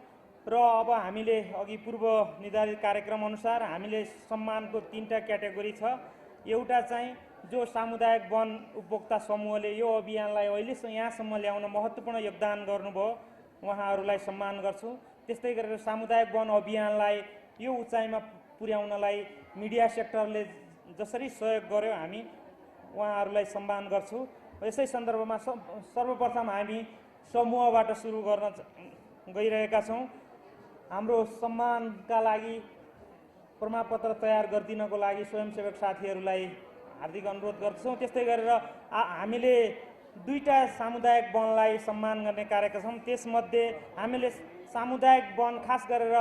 र अब हामीले अघि पूर्व निर्धारित कार्यक्रम अनुसार हामीले सम्मानको 3टा क्याटेगोरी छ। एउटा चाहिँ जो सामुदायिक वन उपभोक्ता समूहले यो अभियानलाई अहिले यहाँसम्म ल्याउन महत्त्वपूर्ण योगदान गर्नुभयो, उहाँहरूलाई सम्मान गर्छु। त्यस्तै गरेर सामुदायिक वन अभियानलाई यो उचाइमा पुर्याउनलाई मिडिया सेक्टरले जसरी सहयोग गर्यो हामी उहाँहरूलाई सम्मान गर्छु। यसै सन्दर्भमा सर्वप्रथम हामी समूहबाट सुरु गर्न गइरहेका छौँ। हाम्रो सम्मानका लागि प्रमाणपत्र तयार गरिदिनको लागि स्वयंसेवक साथीहरूलाई हार्दिक अनुरोध गर्दछौँ। त्यस्तै गरेर हामीले 2टा सामुदायिक वनलाई सम्मान गर्ने कार्यक्रम छौँ। त्यसमध्ये हामीले सामुदायिक वन खास गरेर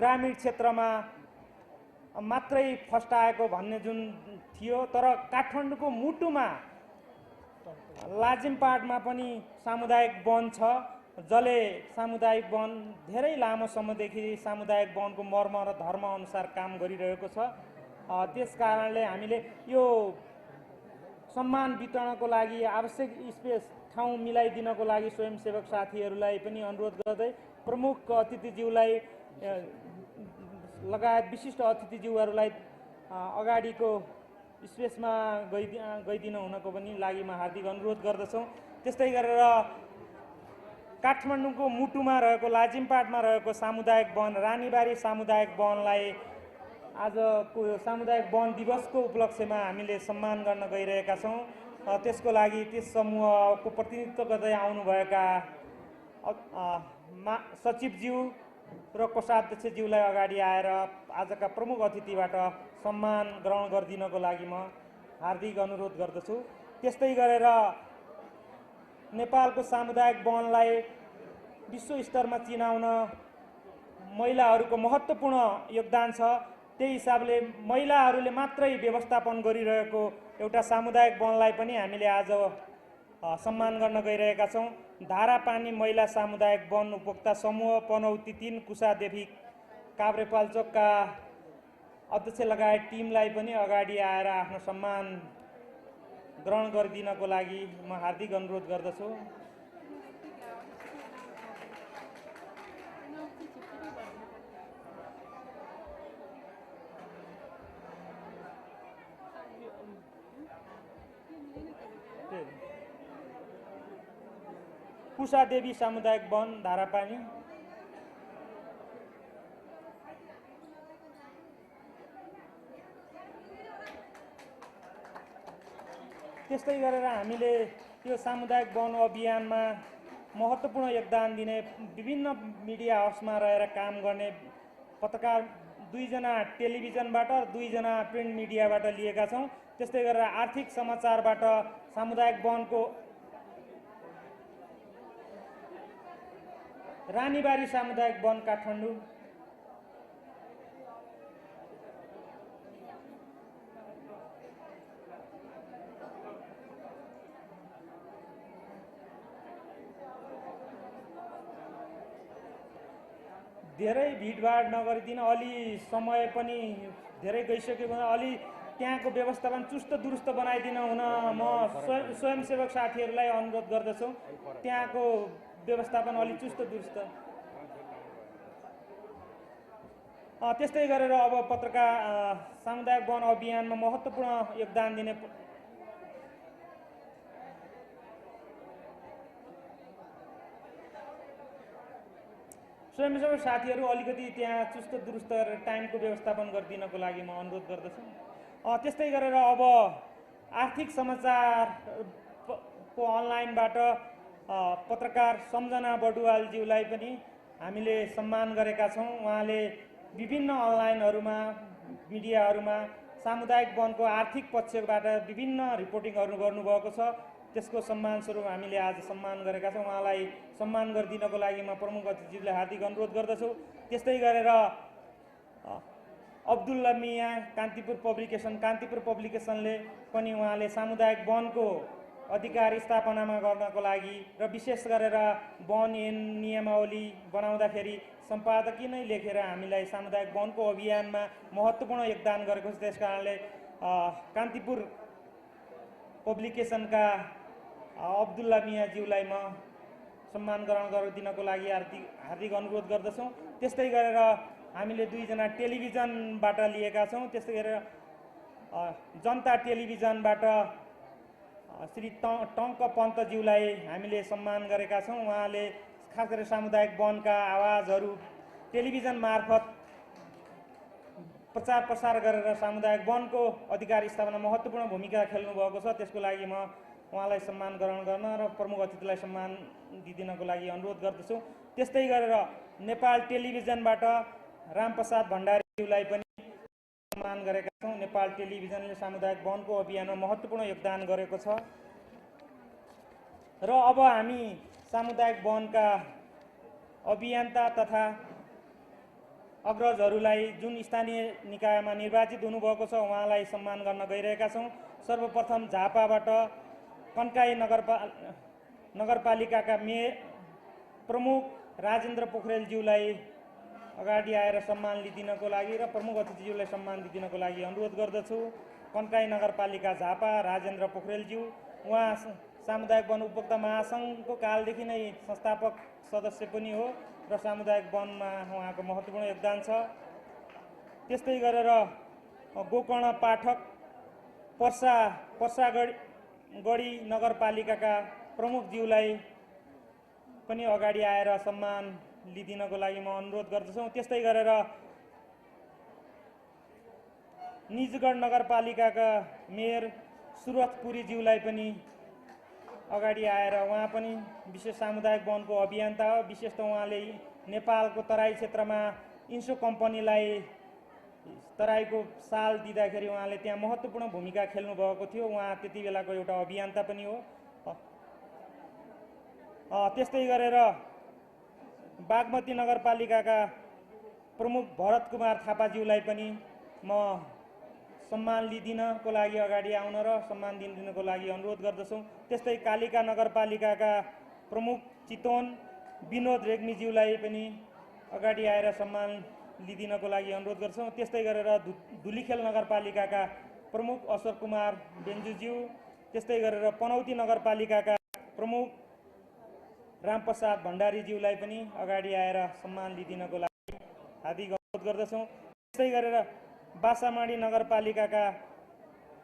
ग्रामीण क्षेत्रमा मात्रै फस्टाएको भन्ने जुन थियो, तर काठमाडौँको मुटुमा लाजिमपाटमा पनि सामुदायिक वन छ, जसले सामुदायिक वन धेरै लामो समयदेखि सामुदायिक वनको मर्म र धर्म अनुसार काम गरिरहेको छ। त्यस कारणले हामीले यो सम्मान वितरणको लागि आवश्यक स्पेस ठाउँ मिलाइदिनको लागि स्वयंसेवक साथीहरूलाई पनि अनुरोध गर्दै प्रमुख अतिथिज्यूलाई लगायत विशिष्ट अतिथिज्यूहरूलाई अगाडिको स्पेसमा गइदिनु हुनको पनि लागि म हार्दिक अनुरोध गर्दछौँ। त्यस्तै गरेर काठमाडौँको मुटुमा रहेको लाजिमपाटमा रहेको सामुदायिक वन रानीबारी सामुदायिक वनलाई आजको सामुदायिक वन दिवसको उपलक्ष्यमा हामीले सम्मान गर्न गइरहेका छौँ। त्यसको लागि त्यस समूहको प्रतिनिधित्व गर्दै आउनुभएका सचिवज्यू र कोषाध्यक्षज्यूलाई अगाडि आएर आजका प्रमुख अतिथिबाट सम्मान ग्रहण गरिदिनको लागि म हार्दिक अनुरोध गर्दछु। त्यस्तै गरेर नेपालको सामुदायिक वनलाई विश्व स्तरमा चिनाउन महिलाहरूको महत्त्वपूर्ण योगदान छ। त्यही हिसाबले महिलाहरूले मात्रै व्यवस्थापन गरिरहेको एउटा सामुदायिक वनलाई पनि हामीले आज सम्मान गर्न गइरहेका छौँ। धारापानी महिला सामुदायिक वन उपभोक्ता समूह पनौती 3 कुसादेवी काभ्रेपाल्चोकका अध्यक्ष लगायत टिमलाई पनि अगाडि आएर आफ्नो सम्मान ग्रहण गरिदिनको लागि म हार्दिक अनुरोध गर्दछु। कुसादेवी सामुदायिक वन धारापानी त्यस्तै गरेर हामीले यो सामुदायिक वन अभियानमा महत्त्वपूर्ण योगदान दिने विभिन्न मिडिया हाउसमा रहेर काम गर्ने पत्रकार 2 जना टेलिभिजनबाट 2 जना प्रिन्ट मिडियाबाट लिएका छौँ। त्यस्तै गरेर आर्थिक समाचारबाट सामुदायिक वनको रानीबारी सामुदायिक वन काठमाडौँ, धेरै भिडभाड नगरिदिन, अलि समय पनि धेरै गइसक्यो भने अलि त्यहाँको व्यवस्थापन चुस्त दुरुस्त बनाइदिन हुन म स्वयंसेवक साथीहरूलाई अनुरोध गर्दछु। त्यहाँको व्यवस्थापन अलि चुस्त दुरुस्त। त्यस्तै गरेर अब पत्रकार सामुदायिक वन अभियानमा महत्त्वपूर्ण योगदान दिने स्वयंसेवक साथीहरू अलिकति त्यहाँ चुस्त दुरुस्त गरेर टाइमको व्यवस्थापन गरिदिनको लागि म अनुरोध गर्दछु। त्यस्तै गरेर अब आर्थिक समाचारको अनलाइनबाट पत्रकार सम्झना बडुवालज्यूलाई पनि हामीले सम्मान गरेका छौँ। उहाँले विभिन्न अनलाइनहरूमा मिडियाहरूमा सामुदायिक वनको आर्थिक पक्षबाट विभिन्न रिपोर्टिङहरू गर्नुभएको छ। त्यसको सम्मान स्वरूप हामीले आज सम्मान गरेका छौँ। उहाँलाई सम्मान गरिदिनको लागि म प्रमुख अतिथिज्यूलाई हार्दिक अनुरोध गर्दछु। त्यस्तै गरेर अब्दुल्ला मिया कान्तिपुर पब्लिकेसनले पनि उहाँले सामुदायिक वनको अधिकार स्थापनामा गर्नको लागि र विशेष गरेर वन नियमावली बनाउँदाखेरि सम्पादकीय नै लेखेर हामीलाई सामुदायिक वनको अभियानमा महत्त्वपूर्ण योगदान गरेको छ। त्यस कारणले कान्तिपुर पब्लिकेसनका अब्दुल्ला मियाज्यूलाई म सम्मान ग्रहण गरिदिनको लागि हार्दिक अनुरोध गर्दछौँ। त्यस्तै गरेर हामीले 2 जना टेलिभिजनबाट लिएका छौँ। त्यस्तै गरेर जनता टेलिभिजनबाट श्री टङ्क पन्तज्यूलाई हामीले सम्मान गरेका छौँ। उहाँले खास गरी सामुदायिक वनका आवाजहरू टेलिभिजन मार्फत प्रचार प्रसार गरेर सामुदायिक वनको अधिकार स्थापना महत्त्वपूर्ण भूमिका खेल्नुभएको छ। त्यसको लागि म उहाँलाई सम्मान ग्रहण गर्न र प्रमुख अतिथिलाई सम्मान दिदिनको लागि अनुरोध गर्दछु। त्यस्तै गरेर नेपाल टेलिभिजनबाट रामप्रसाद भण्डारीज्यूलाई पनि सम्मान गरेका छौँ। नेपाल टेलिभिजनले सामुदायिक वनको अभियानमा महत्त्वपूर्ण योगदान गरेको छ। र अब हामी सामुदायिक वनका अभियन्ता तथा अग्रजहरूलाई जुन स्थानीय निकायमा निर्वाचित हुनुभएको छ उहाँलाई सम्मान गर्न गइरहेका छौँ। सर्वप्रथम झापाबाट कन्काई नगरपालिकाका मेयर प्रमुख राजेन्द्र पोखरेलज्यूलाई अगाडि आएर सम्मान लिदिनको लागि र प्रमुख अतिथिज्यूलाई सम्मान लिदिनको लागि अनुरोध गर्दछु। कन्काई नगरपालिका झापा राजेन्द्र पोखरेलज्यू, उहाँ सामुदायिक वन उपभोक्ता महासङ्घको कालदेखि नै संस्थापक सदस्य पनि हो र सामुदायिक वनमा उहाँको महत्त्वपूर्ण योगदान छ। त्यस्तै गरेर गोकर्ण पाठक पर्सागढी नगरपालिकाका प्रमुखज्यूलाई पनि अगाडि आएर सम्मान लिदिनको लागि म अनुरोध गर्दछु। त्यस्तै गरेर निजगढ नगरपालिकाका मेयर सुरथ पुरीज्यूलाई पनि अगाडि आएर, उहाँ पनि विशेष सामुदायिक वनको अभियन्ता हो। विशेष त उहाँले नेपालको तराई क्षेत्रमा इन्सो कम्पनीलाई तराईको साल दिँदाखेरि उहाँले त्यहाँ महत्त्वपूर्ण भूमिका खेल्नु भएको थियो। उहाँ त्यति बेलाको एउटा अभियन्ता पनि हो। त्यस्तै गरेर बागमती नगरपालिकाका प्रमुख भरत कुमार थापाज्यूलाई पनि म सम्मान लिदिनको लागि अगाडि आउन र सम्मान दिनको लागि अनुरोध गर्दछौँ। त्यस्तै कालिका नगरपालिकाका प्रमुख चितवन विनोद रेग्मीज्यूलाई पनि अगाडि आएर सम्मान लिदिनको लागि अनुरोध गर्छौँ। त्यस्तै गरेर धुलीखेल नगरपालिकाका प्रमुख अशोक कुमार बेन्जुज्यू, त्यस्तै गरेर पनौती नगरपालिकाका प्रमुख रामप्रसाद भण्डारीज्यूलाई पनि अगाडि आएर सम्मान लिदिनको लागि हार्दिक अनुरोध गर्दछौँ। त्यस्तै गरेर बासामाडी नगरपालिकाका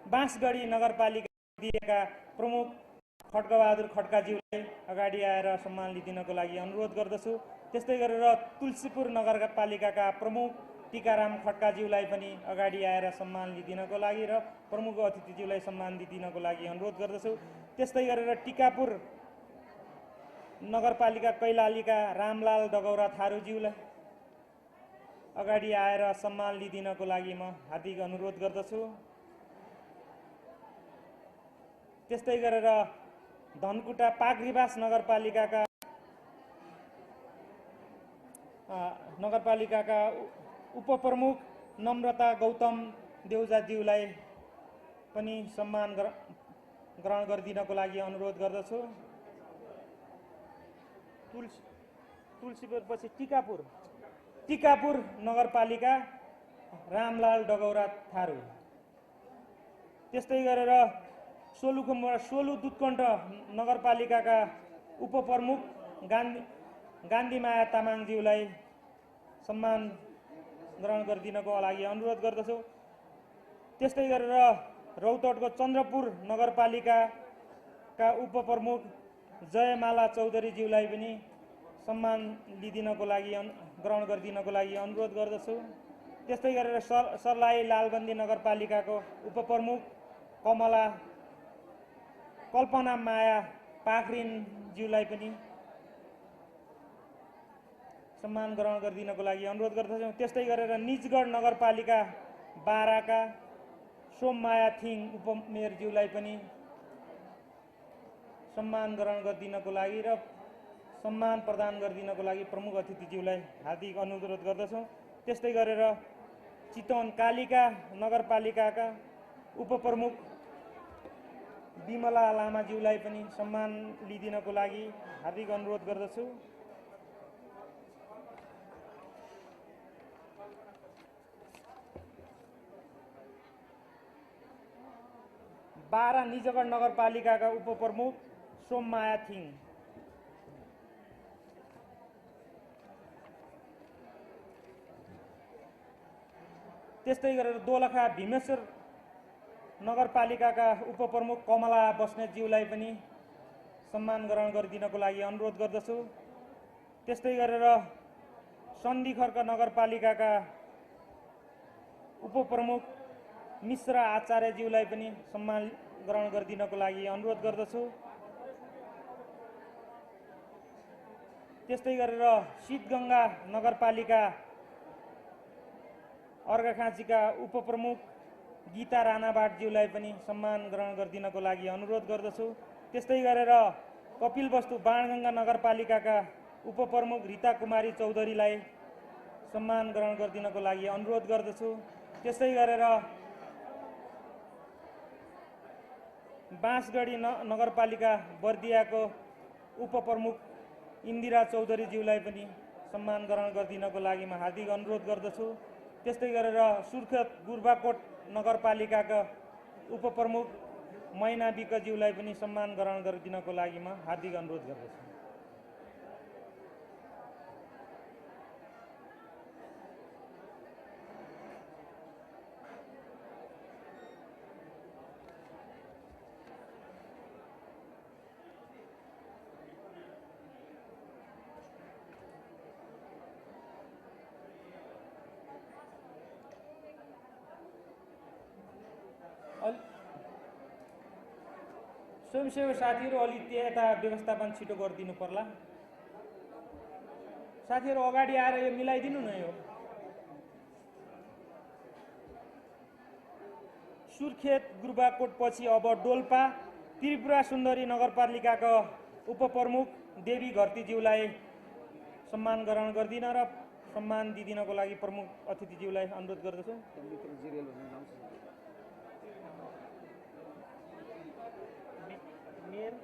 बाँसगढी नगरपालिका दिएका प्रमुख खड्गबहादुर खड्काज्यूलाई अगाडि आएर सम्मान लिदिनको लागि अनुरोध गर्दछु। त्यस्तै गरेर तुलसीपुर नगरपालिकाका प्रमुख टीकाराम खड्काज्यूलाई पनि अगाडि आएर सम्मान लिदिनको लागि र प्रमुख अतिथिज्यूलाई सम्मान लिदिनको लागि अनुरोध गर्दछु। त्यस्तै गरेर टिकापुर नगरपालिका कैलालीका रामलाल डगौरा थारूज्यूलाई अगाडि आएर सम्मान लिदिनको लागि म हार्दिक अनुरोध गर्दछु। त्यस्तै गरेर धनकुटा पागरीबास नगरपालिकाका उपप्रमुख नम्रता गौतम देउजाज्यूलाई पनि सम्मान ग्रहण गरिदिनको लागि अनुरोध गर्दछु। तुलसीपुरपछि टिकापुर नगरपालिका रामलाल डगौरा थारू। त्यस्तै गरेर सोलु दुधकण्ठ नगरपालिकाका उपप्रमुख गान्धीमाया तामाङज्यूलाई सम्मान ग्रहण गरिदिनको लागि अनुरोध गर्दछु। त्यस्तै गरेर रौतहटको चन्द्रपुर नगरपालिकाका उपप्रमुख जयमाला चौधरीज्यूलाई पनि सम्मान लिदिनको लागि ग्रहण गरिदिनको लागि अनुरोध गर्दछु। त्यस्तै गरेर सर्लाही लालबन्दी नगरपालिकाको उपप्रमुख कल्पना माया पाखरिनज्यूलाई पनि सम्मान ग्रहण गरिदिनको लागि अनुरोध गर्दछौँ। त्यस्तै गरेर निजगढ नगरपालिका बाराका सोममाया थिङ उपमेयरज्यूलाई पनि सम्मान ग्रहण गरिदिनको लागि र सम्मान प्रदान गरिदिनको लागि प्रमुख अतिथिज्यूलाई हार्दिक अनुरोध गर्दछौँ। त्यस्तै गरेर चितवन कालिका नगरपालिकाका उपप्रमुख विमला लामाज्यूलाई पनि सम्मान लिदिनको लागि हार्दिक अनुरोध गर्दछु। बारा निजगढ नगरपालिकाका उपप्रमुख सोममाया थिङ। त्यस्तै गरेर दोलखा भीमेश्वर नगरपालिकाका उपप्रमुख कमला बस्नेतज्यूलाई पनि सम्मान ग्रहण गरिदिनको लागि अनुरोध गर्दछु। त्यस्तै गरेर सन्धिखर्क नगरपालिकाका उपप्रमुख मिश्र आचार्यज्यूलाई पनि सम्मान ग्रहण गरिदिनको लागि अनुरोध गर्दछु। त्यस्तै गरेर शीतगङ्गा नगरपालिका अर्घाखाँचीका उपप्रमुख गीता राणाबाटज्यूलाई पनि सम्मान ग्रहण गरिदिनको लागि अनुरोध गर्दछु। त्यस्तै गरेर कपिलवस्तु बाणगङ्गा नगरपालिकाका उपप्रमुख रीता कुमारी चौधरीलाई सम्मान ग्रहण गरिदिनको लागि अनुरोध गर्दछु। त्यसै गरेर बाँसगढी नगरपालिका बर्दियाको उपप्रमुख इन्दिरा चौधरीज्यूलाई पनि सम्मान ग्रहण गरिदिनको लागि म हार्दिक अनुरोध गर्दछु। त्यस्तै गरेर सुर्खेत गुर्बाकोट नगरपालिकाका उपप्रमुख मैना विकज्यूलाई पनि सम्मान ग्रहण गरिदिनको लागि म हार्दिक अनुरोध गर्दछु। स्वयंसेवक साथीहरू अलि यता व्यवस्थापन छिटो गरिदिनु पर्ला। साथीहरू अगाडि आएर यो मिलाइदिनु न। यो सुर्खेत गुर्बाकोट पछि अब डोल्पा त्रिपुरा सुन्दरी नगरपालिकाका उपप्रमुख देवी घरतीज्यूलाई सम्मान ग्रहण गरिदिन र सम्मान दिदिनको लागि प्रमुख अतिथिज्यूलाई अनुरोध गर्दछु। मेयर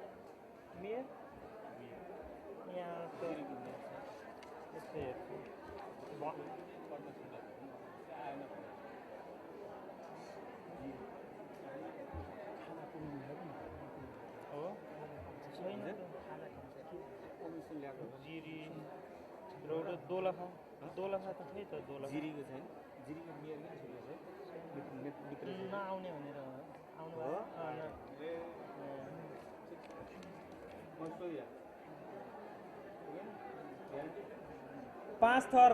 मेयर यहाँ तो यस्तै हो छैन जिरी एउटा दोलखा त थिए त दोलखा जिरीको छैन। जिरीको मेयर नआउने भनेर आउनु भयो। 5 थर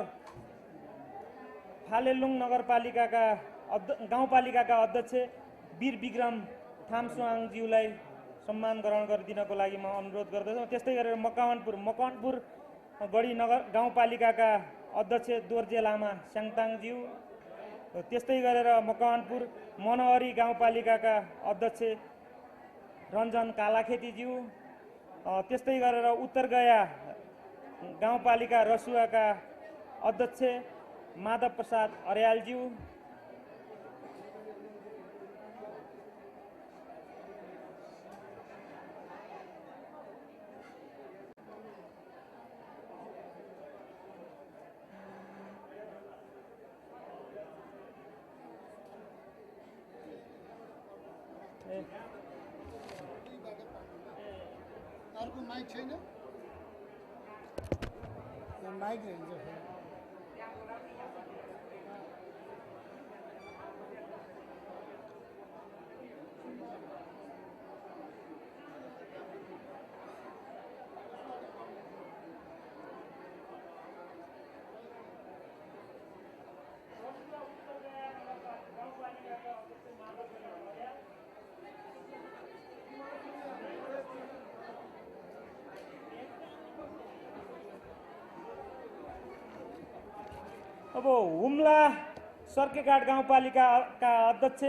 फालेलुङ नगरपालिकाका गाउँपालिकाका अध्यक्ष वीर विक्रम थामसुवाङज्यूलाई सम्मान ग्रहण गरिदिनको लागि म अनुरोध गर्दछु। त्यस्तै गरेर मकवानपुर गढी नगर गाउँपालिकाका अध्यक्ष दोर्जे लामा स्याङताङज्यू, त्यस्तै गरेर मकवानपुर मनहरी गाउँपालिकाका अध्यक्ष रञ्जन कालाखेतीज्यू, त्यस्तै गरेर उत्तरगया गाउँपालिका रसुवाका अध्यक्ष माधव प्रसाद अर्यालज्यू, अर्को माइक छैन? माइक रहन्छ। अब हुम्ला सर्केघाट गाउँपालिकाका अध्यक्ष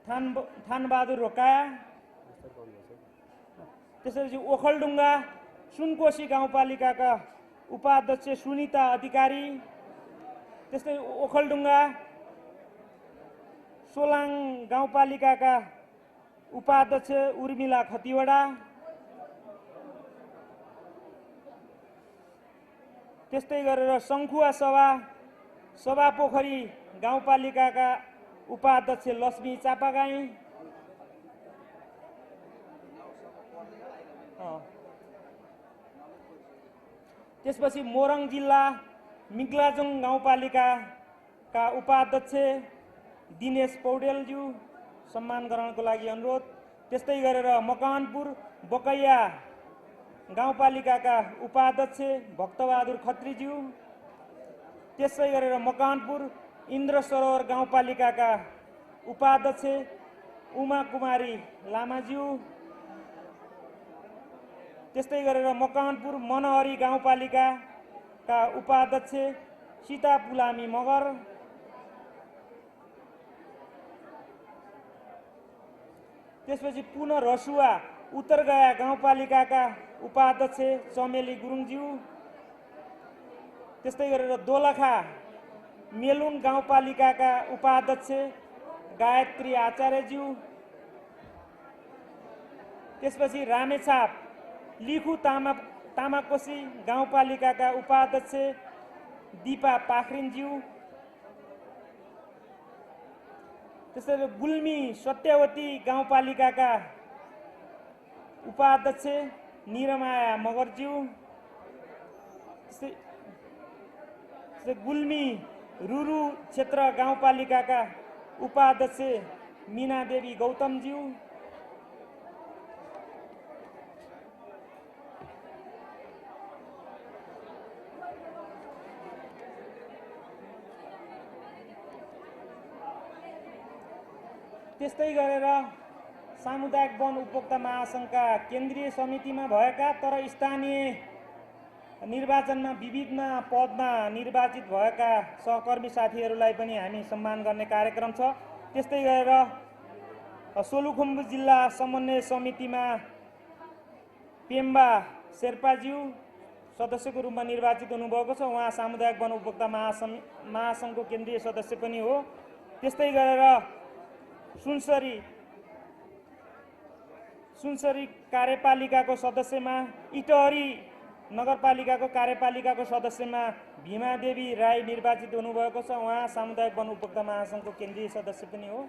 थानबहादुर रोकाया, त्यसपछि ओखलडुङ्गा सुनकोशी गाउँपालिकाका उपाध्यक्ष सुनिता अधिकारी, त्यस्तै ओखलडुङ्गा सोलाङ गाउँपालिकाका उपाध्यक्ष उर्मिला खतिवडा, त्यस्तै गरेर शङ्खुवा सभापोखरी गाउँपालिकाका उपाध्यक्ष लक्ष्मी चापागाई, त्यसपछि मोरङ जिल्ला मिग्लाजुङ गाउँपालिकाका उपाध्यक्ष दिनेश पौडेलज्यू सम्मान ग्रहणको लागि अनुरोध। त्यस्तै गरेर मकवानपुर बकैया गाउँपालिकाका उपाध्यक्ष भक्तबहादुर खत्रीज्यू, त्यसै गरेर मकवानपुर इन्द्र सरोवर गाउँपालिकाका उपाध्यक्ष उमा कुमारी लामाज्यू, त्यस्तै गरेर मकवानपुर मनहरी गाउँपालिकाका उपाध्यक्ष सीता पुलामी मगर, त्यसपछि पुनः रसुवा उत्तरगया गाउँपालिकाका उपाध्यक्ष चमेली गुरुङज्यू, त्यस्तै गरेर दोलखा मेलुङ गाउँपालिकाका उपाध्यक्ष गायत्री आचार्यज्यू, त्यसपछि रामेछाप लिखु तामाकोशी गाउँपालिकाका उपाध्यक्ष दिपा पाखरिनज्यू, त्यसरी गुल्मी सत्यवती गाउँपालिकाका उपाध्यक्ष निरमाया मगरज्यू, गुल्मी रुरु क्षेत्र गाउँपालिकाका उपाध्यक्ष मीनादेवी गौतमज्यू, त्यस्तै गरेर सामुदायिक वन उपभोक्ता महासङ्घका केन्द्रीय समितिमा भएका तर स्थानीय निर्वाचनमा विविध पदमा निर्वाचित भएका सहकर्मी साथीहरूलाई पनि हामी सम्मान गर्ने कार्यक्रम छ। त्यस्तै गरेर सोलुखुम्बु जिल्ला समन्वय समितिमा पेम्बा शेर्पाज्यू सदस्यको रूपमा निर्वाचित हुनुभएको छ। उहाँ सामुदायिक वन उपभोक्ता महासङ्घको केन्द्रीय सदस्य पनि हो। त्यस्तै गरेर सुनसरी कार्यपालिकाको सदस्यमा इटहरी नगरपालिकाको कार्यपालिकाको सदस्यमा भीमादेवी राई निर्वाचित हुनुभएको छ। उहाँ सामुदायिक वन उपभोक्ता महासङ्घको केन्द्रीय सदस्य पनि हो।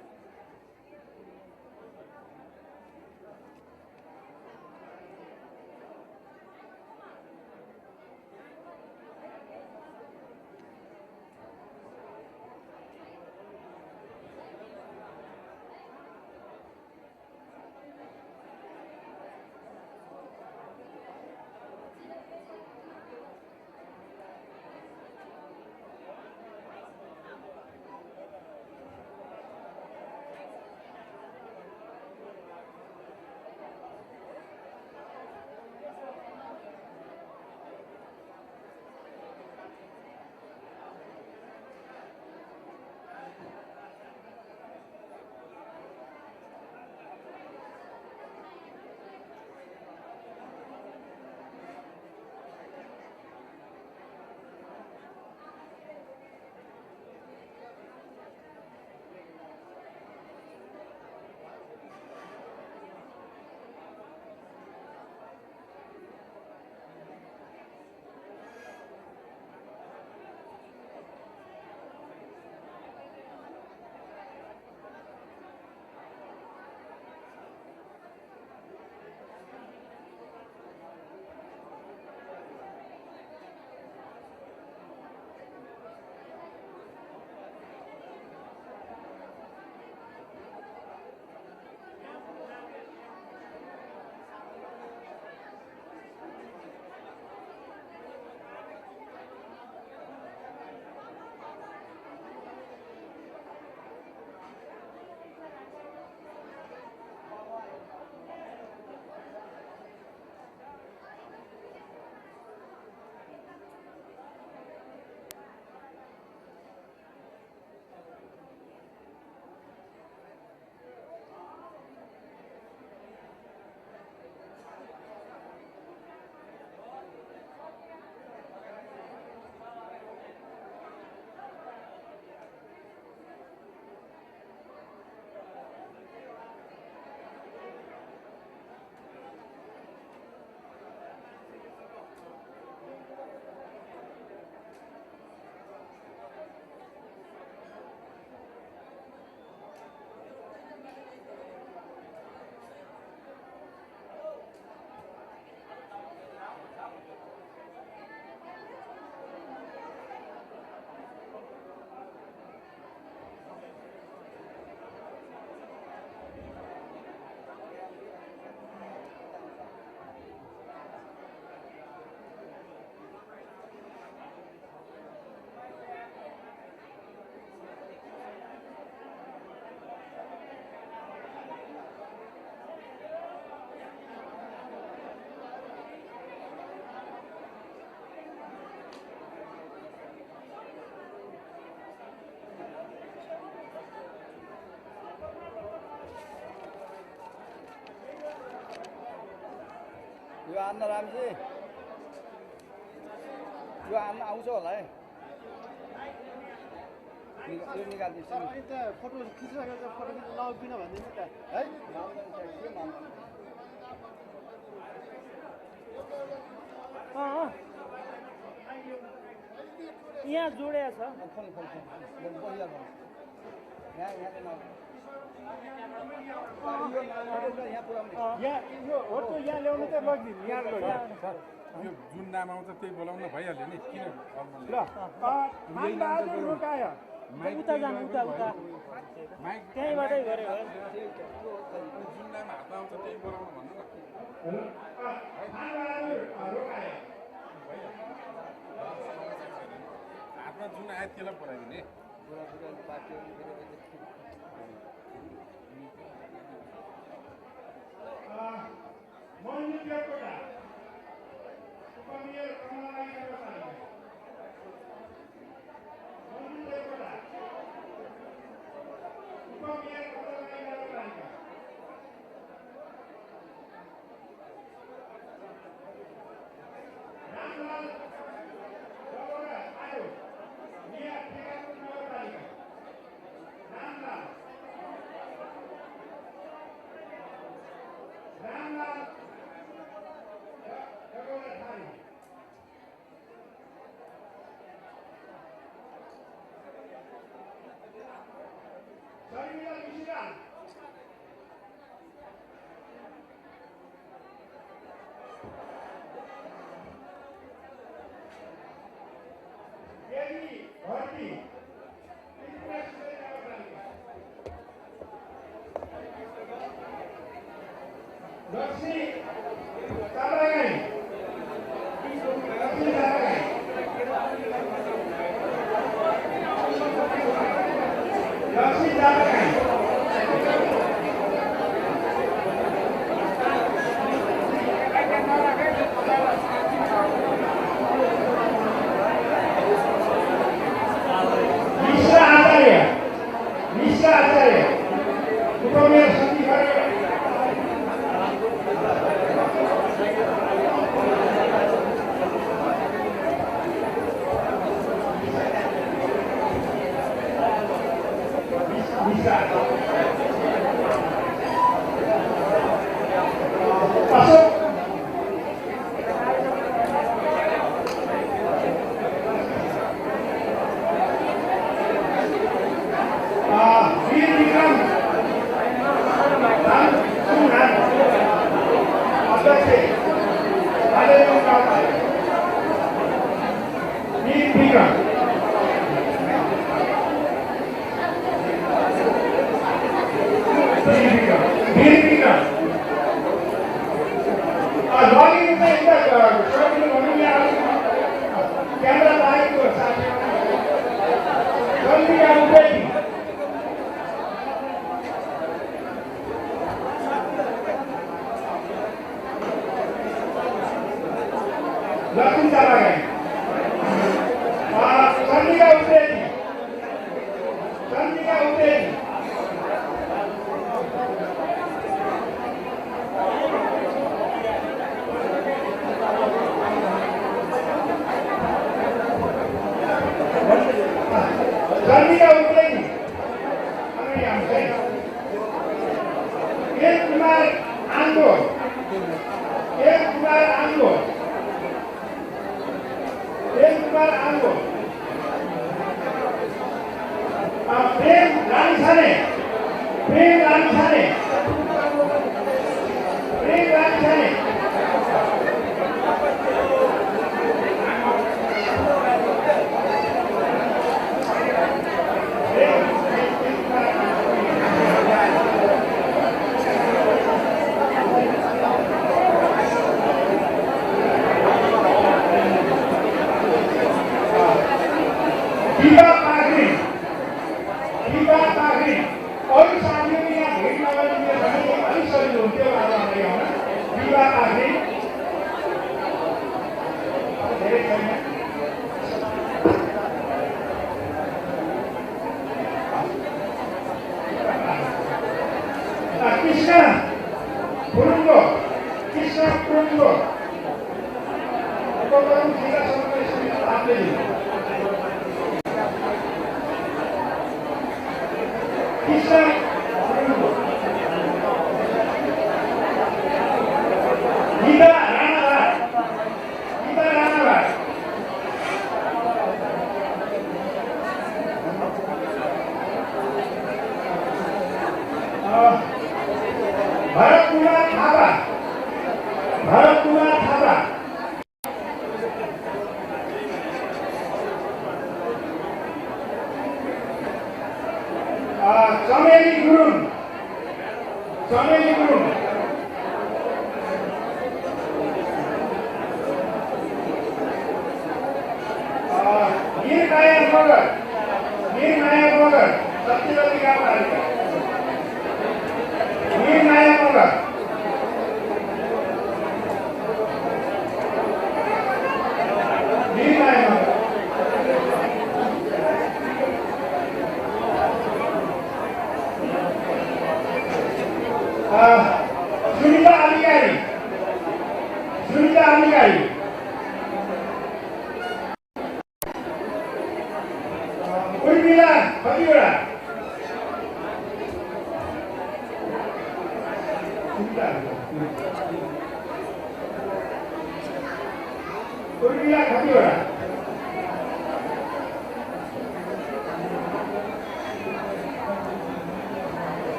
यो आनराम जी यो आमा आउँछ होला है यो निकाल्दिन्छु अनि त फोटो खिचिसकेर चाहिँ फोटो खिच्न नउभिन भनिदिनु त है यहाँ जोडिया छ फोन यहाँ पुऱ्याउने यहाँ यो हो त यहाँ ल्याउनु त लगिदिनु यहाँ यो जुन नाम आउँछ त्यही बोलाउन भइहाल्यो नि किन ल मानबहादुर रोकायो उता जानु उता उता माइक त्यहीँबाटै गरे हो जुन नाम हातमा आउँछ त्यही बोलाउन भन्नु न हातमा जुन आयो त्यसलाई बोलाइदिने Krishna Kurungo. चमेली गुरुङ वीरनारायण मगर सत्यवती गाउँपालिका वीरनारायण मगर सुनिता अधिकारी उर्मिला कतिवटा उर्मिला कतिवटा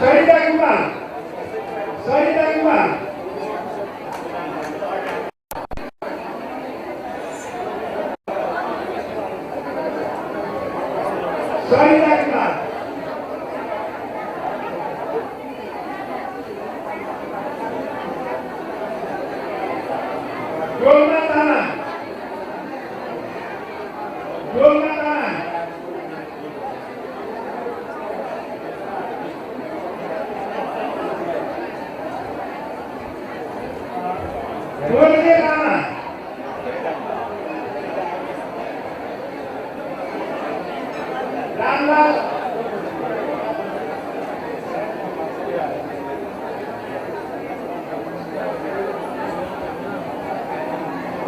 सरिता कुमार सरिता कुमार डोलमा ताना डोलमा ताना रामलाल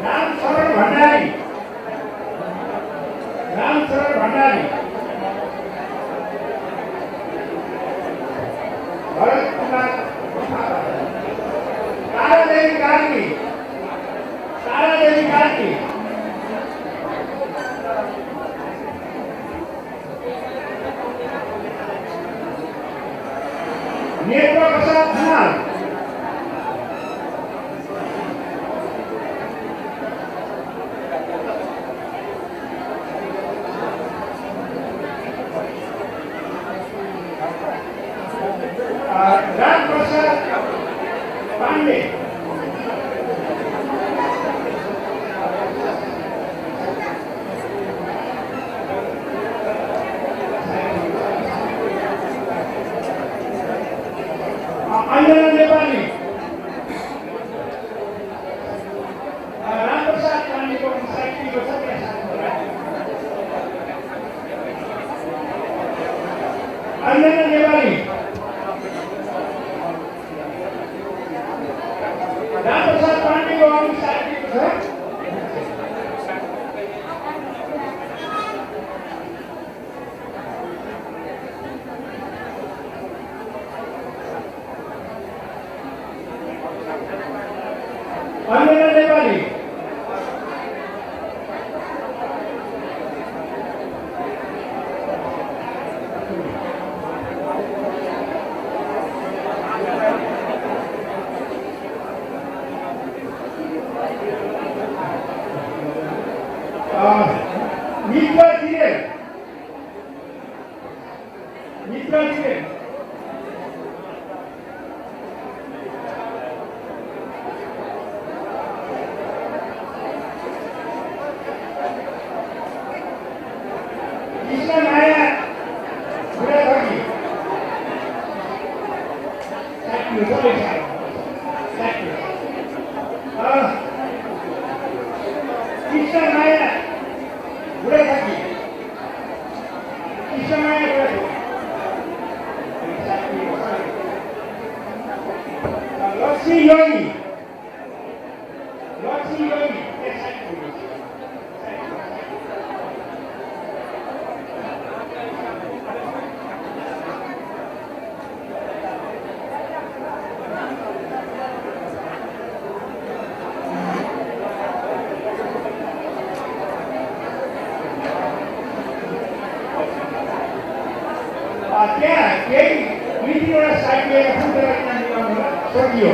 रामशरण भण्डारी भरत कुमार तारादेवी कार्की नेत्र प्रसाद खनाल राम प्रसाद पांडे अंजना नेपाली राम प्रसाद पांडे को साइकिल को सब अंजना नेपाली राम प्रसाद पांडे को हम साइकिल को सब अंजना नेपाली मित्रा जिरेन कृष्ण नाया बुढाथोकी साथी सबै साथी कृष्ण नाया बुढाथोकी कृष्ण नाया बुढाथोकी लक्ष्मी योगी एक साथी दुई तिनवटा साइड लिएका छन् तर सकियो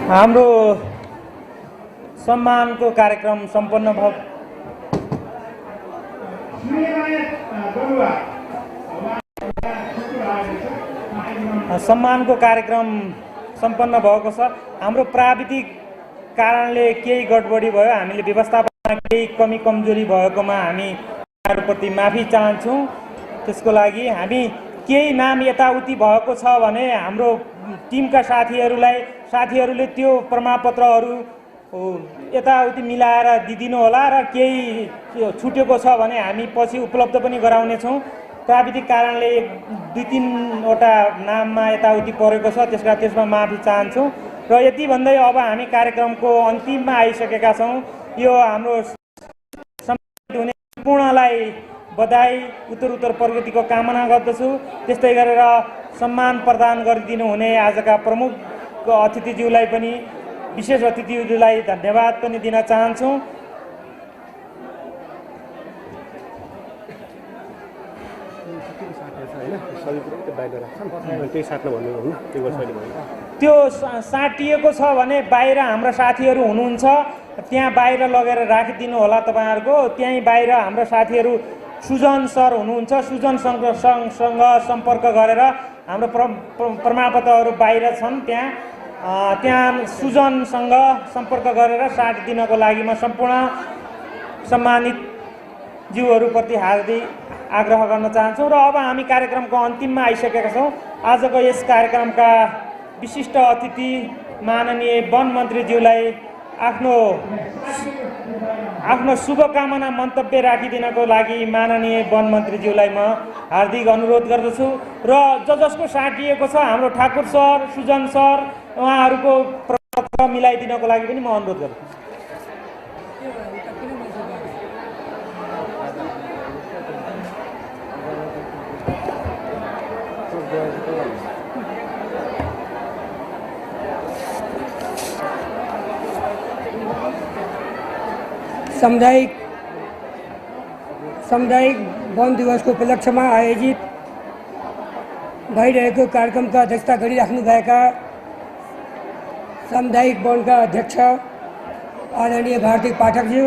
हाम्रो सम्मानको कार्यक्रम सम्पन्न भयो। सम्मानको कार्यक्रम सम्पन्न भएको छ। हाम्रो प्राविधिक कारणले केही गडबडी भयो, हामीले व्यवस्थापनमा केही कमी कमजोरी भएकोमा हामी यहाँहरूप्रति माफी चाहन्छौँ। त्यसको लागि हामी केही नाम यताउति भएको छ भने हाम्रो टिमका साथीहरूले त्यो प्रमाणपत्रहरू यताउति मिलाएर दिदिनु होला र केही छुटेको छ भने हामी पछि उपलब्ध पनि गराउनेछौँ। प्राविधिक कारणले दुई तीनवटा नाममा यताउति परेको छ, त्यसमा माफी चाहन्छौँ। र यति भन्दै अब हामी कार्यक्रमको अन्तिममा आइसकेका छौँ। यो हाम्रो हुने सम्पूर्णलाई बधाई, उत्तर प्रगतिको कामना गर्दछु। त्यस्तै गरेर सम्मान प्रदान गरिदिनु हुने आजका प्रमुख अतिथिज्यूलाई पनि, विशेष अतिथिज्यूलाई धन्यवाद पनि दिन चाहन्छौँ। त्यो साटिएको छ भने बाहिर हाम्रा साथीहरू हुनुहुन्छ, त्यहाँ बाहिर लगेर राखिदिनु होला तपाईँहरूको। त्यहीँ बाहिर हाम्रा साथीहरू सुजन सर हुनुहुन्छ, सुजनसँग सम्पर्क गरेर हाम्रो प्रमाणपत्रहरू बाहिर छन्, त्यहाँ सुजनसँग सम्पर्क गरेर साटिदिनको लागि म सम्पूर्ण सम्मानित ज्यूहरूप्रति हार्दिक आग्रह गर्न चाहन्छु। र अब हामी कार्यक्रमको अन्तिममा आइसकेका छौँ। आजको यस कार्यक्रमका विशिष्ट अतिथि माननीय वन मन्त्रीज्यूलाई आफ्नो शुभकामना मन्तव्य राखिदिनको लागि माननीय वन मन्त्रीज्यूलाई म हार्दिक अनुरोध गर्दछु। र जसको साटिएको छ हाम्रो ठाकुर सर, सुजन सर, उहाँहरूको प्रपत्र मिलाइदिनको लागि पनि म अनुरोध गर्छु। सामुदायिक वन दिवसको उपलक्ष्यमा आयोजित भइरहेको कार्यक्रमका अध्यक्षता गरिराख्नुभएका सामुदायिक वनका अध्यक्ष आदरणीय भारती पाठकज्यू,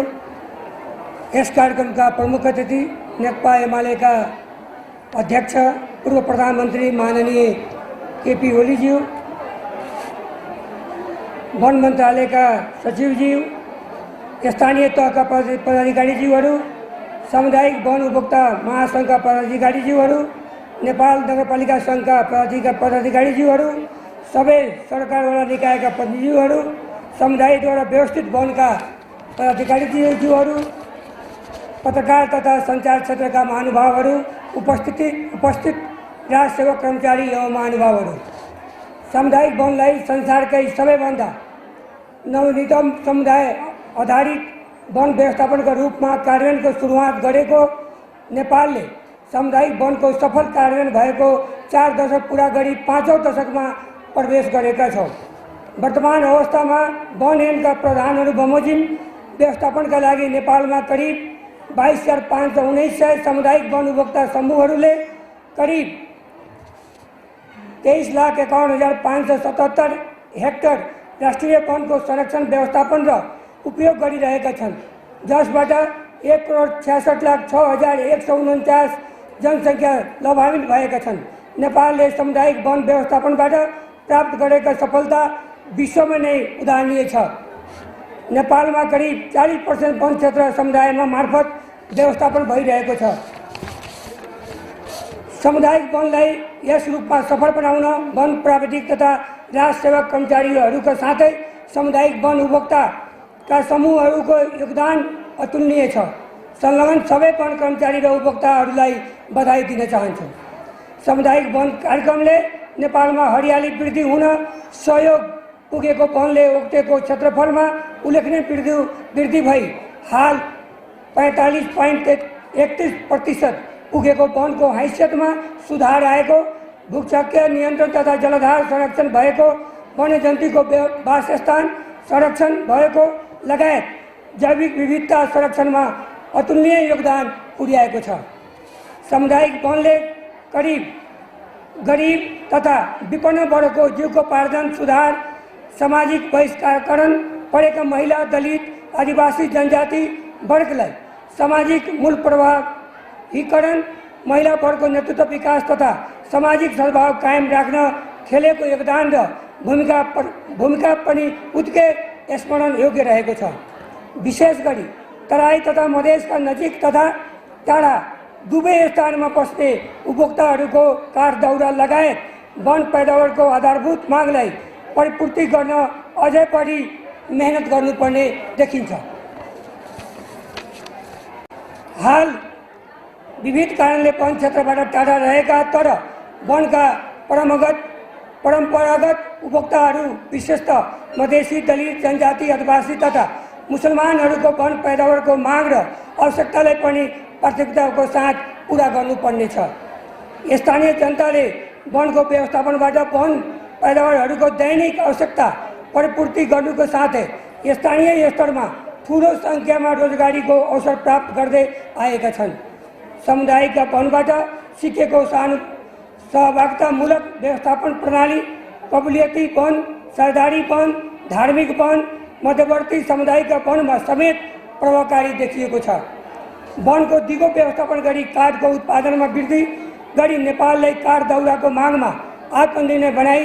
यस कार्यक्रमका प्रमुख अतिथि नेकपा एमालेका अध्यक्ष पूर्व प्रधानमन्त्री माननीय केपी ओलीज्यू, वन मन्त्रालयका सचिवज्यू, स्थानीय तहका पदाधिकारीज्यूहरू, सामुदायिक वन उपभोक्ता महासङ्घका पदाधिकारीज्यूहरू, नेपाल नगरपालिका सङ्घका पदाधिकारीज्यूहरू, सबै सरकारवाला निकायका प्रतिनिधिहरू, समुदायद्वारा व्यवस्थित वनका पदाधिकारीज्यूहरू, पत्रकार तथा सञ्चार क्षेत्रका महानुभावहरू, उपस्थित राजसेवक कर्मचारी एवं महानुभावहरू, सामुदायिक वनलाई संसारकै सबैभन्दा नवीनतम समुदाय आधारित वन व्यवस्थापनको रूपमा कार्यान्वयनको सुरुवात गरेको नेपालले सामुदायिक वनको सफल कार्यान्वयन भएको 4 दशक पुरा गरी 5औं दशकमा प्रवेश गरेका छौँ। वर्तमान अवस्थामा वन ऐनका प्रधानहरू बमोजिम व्यवस्थापनका लागि नेपालमा करिब 22,519 सामुदायिक वन उपभोक्ता समूहहरूले करिब 23,51,577 हेक्टर राष्ट्रिय वनको संरक्षण व्यवस्थापन र उपयोग गरिरहेका छन्, जसबाट 1,66,06,149 जनसङ्ख्या लाभान्वित भएका छन्। नेपालले सामुदायिक वन व्यवस्थापनबाट प्राप्त गरेका सफलता विश्वमा नै उदाहरणीय छ। नेपालमा करिब 40% वन क्षेत्र समुदायमा मार्फत व्यवस्थापन भइरहेको छ। सामुदायिक वनलाई यस रूपमा सफल बनाउन वन प्राविधिक तथा राज सेवक कर्मचारीहरूका साथै सामुदायिक वन उपभोक्ताका समूहहरूको योगदान अतुलनीय छ। संलग्न सबै वन कर्मचारी र उपभोक्ताहरूलाई बधाई दिन चाहन्छु। सामुदायिक वन कार्यक्रमले नेपालमा हरियाली वृद्धि हुन सहयोग पुगेको वनले ओगटेको क्षेत्रफलमा उल्लेखनीय वृद्धि भई हाल 45.31% पुगेको वनको हैसियतमा सुधार आएको, भूक्षय नियन्त्रण तथा जलाधार संरक्षण भएको, वन्यजन्तुको वासस्थान संरक्षण भएको लगायत जैविक विविधता संरक्षणमा अतुलनीय योगदान पुर्याएको छ। सामुदायिक वनले गरिब तथा विपन्न वर्गको जीविकोपार्जन सुधार, सामाजिक बहिष्करण परेका महिला, दलित, आदिवासी जनजाति वर्गलाई सामाजिक मूल प्रभावीकरण, महिला वर्गको नेतृत्व विकास तथा सामाजिक सद्भाव कायम राख्न खेलेको योगदान र भूमिका पनि उत्तिकै स्मरण योग्य रहेको छ। विशेष गरी तराई तथा मधेसका नजिक तथा टाढा दुवै स्थानमा बस्ने उपभोक्ताहरूको काठ दाउरा लगायत वन पैदावारको आधारभूत मागलाई परिपूर्ति गर्न अझै बढी मेहनत गर्नुपर्ने देखिन्छ। हाल विविध कारणले वन क्षेत्रबाट टाढा रहेका तर वनका परम्परागत उपभोक्ताहरू विशेषतः मधेसी, दलित, जनजाति, आदिवासी तथा मुसलमानहरूको वन पैदावारको माग र आवश्यकतालाई पनि प्राथमिकताको साथ पुरा गर्नुपर्ने छ। स्थानीय जनताले वनको व्यवस्थापनबाट वन पैदावारहरूको दैनिक आवश्यकता परिपूर्ति गर्नुको साथै स्थानीय स्तरमा ठुलो सङ्ख्यामा रोजगारीको अवसर प्राप्त गर्दै आएका छन्। सामुदायिक वनबाट सिकेको सहभागितामूलक व्यवस्थापन प्रणाली, कबुलियती वन, सरदारी वन, धार्मिक वन, मध्यवर्ती सामुदायिक वनमा समेत प्रभावकारी देखिएको छ। वनको दिगो व्यवस्थापन गरी काठको उत्पादनमा वृद्धि गरी नेपाललाई काठ दाउराको मागमा आत्मनिर्भर बनाई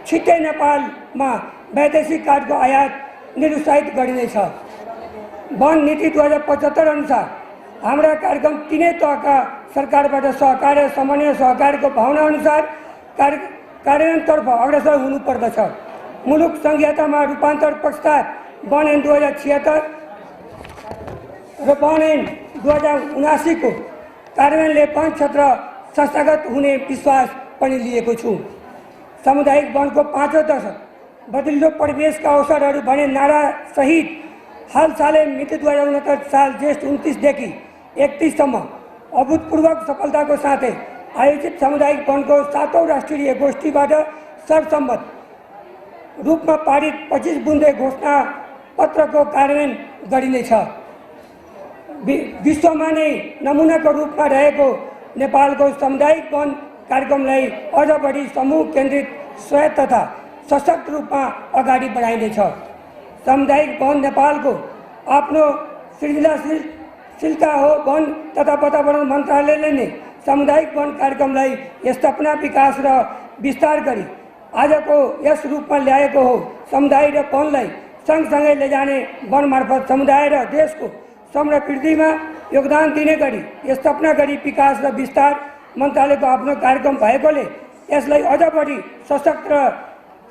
छिट्टै नेपालमा वैदेशिक काठको आयात निरुत्साहित गरिनेछ। वन नीति 2075 अनुसार हाम्रा कार्यक्रम तीनै तहका सरकारबाट सहकार र समन्वय सहकारको भावना अनुसार कार्यान्वयनतर्फ अग्रसर हुनुपर्दछ। मुलुक संघीयतामा रूपान्तर पश्चात वन ऐन 2076 र वन ऐन 2079 को कार्यान्वयनले वन क्षेत्र संस्थागत हुने विश्वास पनि लिएको छु। सामुदायिक वनको 5औं दशक बदलिँदो परिवेशका अवसरहरू भन्ने नारा सहित हालसालै मिति 2069 साल जेष्ठ 29 देखि 31 सम्म अभूतपूर्व सफलताको साथै आयोजित सामुदायिक वनको 7औं राष्ट्रिय गोष्ठीबाट सर्वसम्मत रूपमा पारित 25 बुँदे घोषणा पत्रको कार्यान्वयन गरिनेछ। विश्वमा नै नमुनाको रूपमा रहेको नेपालको सामुदायिक वन कार्यक्रमलाई अझ बढी समूह केन्द्रित, स्वायत्त तथा सशक्त रूपमा अगाडि बढाइनेछ। सामुदायिक वन नेपालको आफ्नो सृजनशीलता हो। वन तथा वातावरण मन्त्रालयले नै सामुदायिक वन कार्यक्रमलाई स्थापना, विकास र विस्तार गरी आजको यस रूपमा ल्याएको हो। समुदाय र वनलाई सँगसँगै लैजाने वन मार्फत समुदाय र देशको समृद्धिमा योगदान दिने गरी स्थापना गरी विकास र विस्तार मन्त्रालयको आफ्नो कार्यक्रम भएकोले यसलाई अझ बढी सशक्त र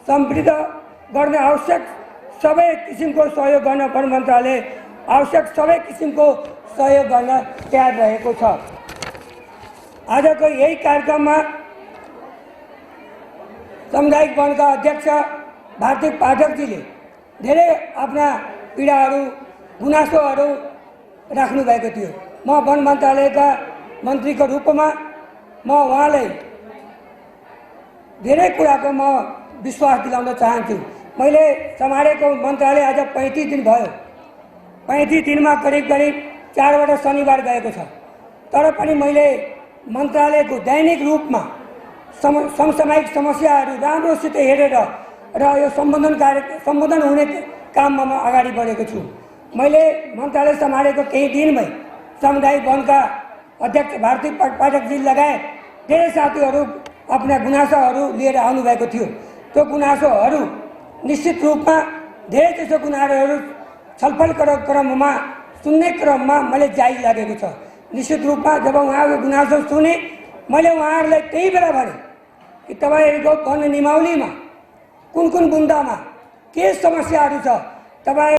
समृद्ध गर्न आवश्यक सबै किसिमको सहयोग गर्न वन मन्त्रालय आवश्यक सबै किसिमको सहयोग गर्न तयार रहेको छ। आजको यही कार्यक्रममा सामुदायिक वनका अध्यक्ष भारती पाठकजीले धेरै आफ्ना पीडाहरू, गुनासोहरू राख्नु भएको थियो। म वन मन्त्रालयका मन्त्रीको रूपमा म उहाँलाई धेरै कुराको म विश्वास दिलाउन चाहन्छु। मैले सम्हालेको मन्त्रालय आज 35 दिन भयो। 35 दिनमा करिब 4वटा शनिबार गएको छ। तर पनि मैले मन्त्रालयको दैनिक रूपमा समसामयिक समस्याहरू राम्रोसित हेरेर र यो सम्बोधन हुने काममा म अगाडि बढेको छु। मैले मन्त्रालय सम्हालेको केही दिनमै सामुदायिक वनका अध्यक्ष भारती पाठकजी लगायत धेरै साथीहरू आफ्ना गुनासोहरू लिएर आउनुभएको थियो। त्यो गुनासोहरू निश्चित रूपमा धेरै जसो गुनासोहरू छलफल क्रममा सुन्ने क्रममा मैले जायज लागेको छ। निश्चित रूपमा जब उहाँको गुनासो सुने मैले उहाँहरूलाई त्यही बेला भने कि तपाईँहरूको वन निमावलीमा कुन कुन बुन्दामा के समस्याहरू छ, तपाईँ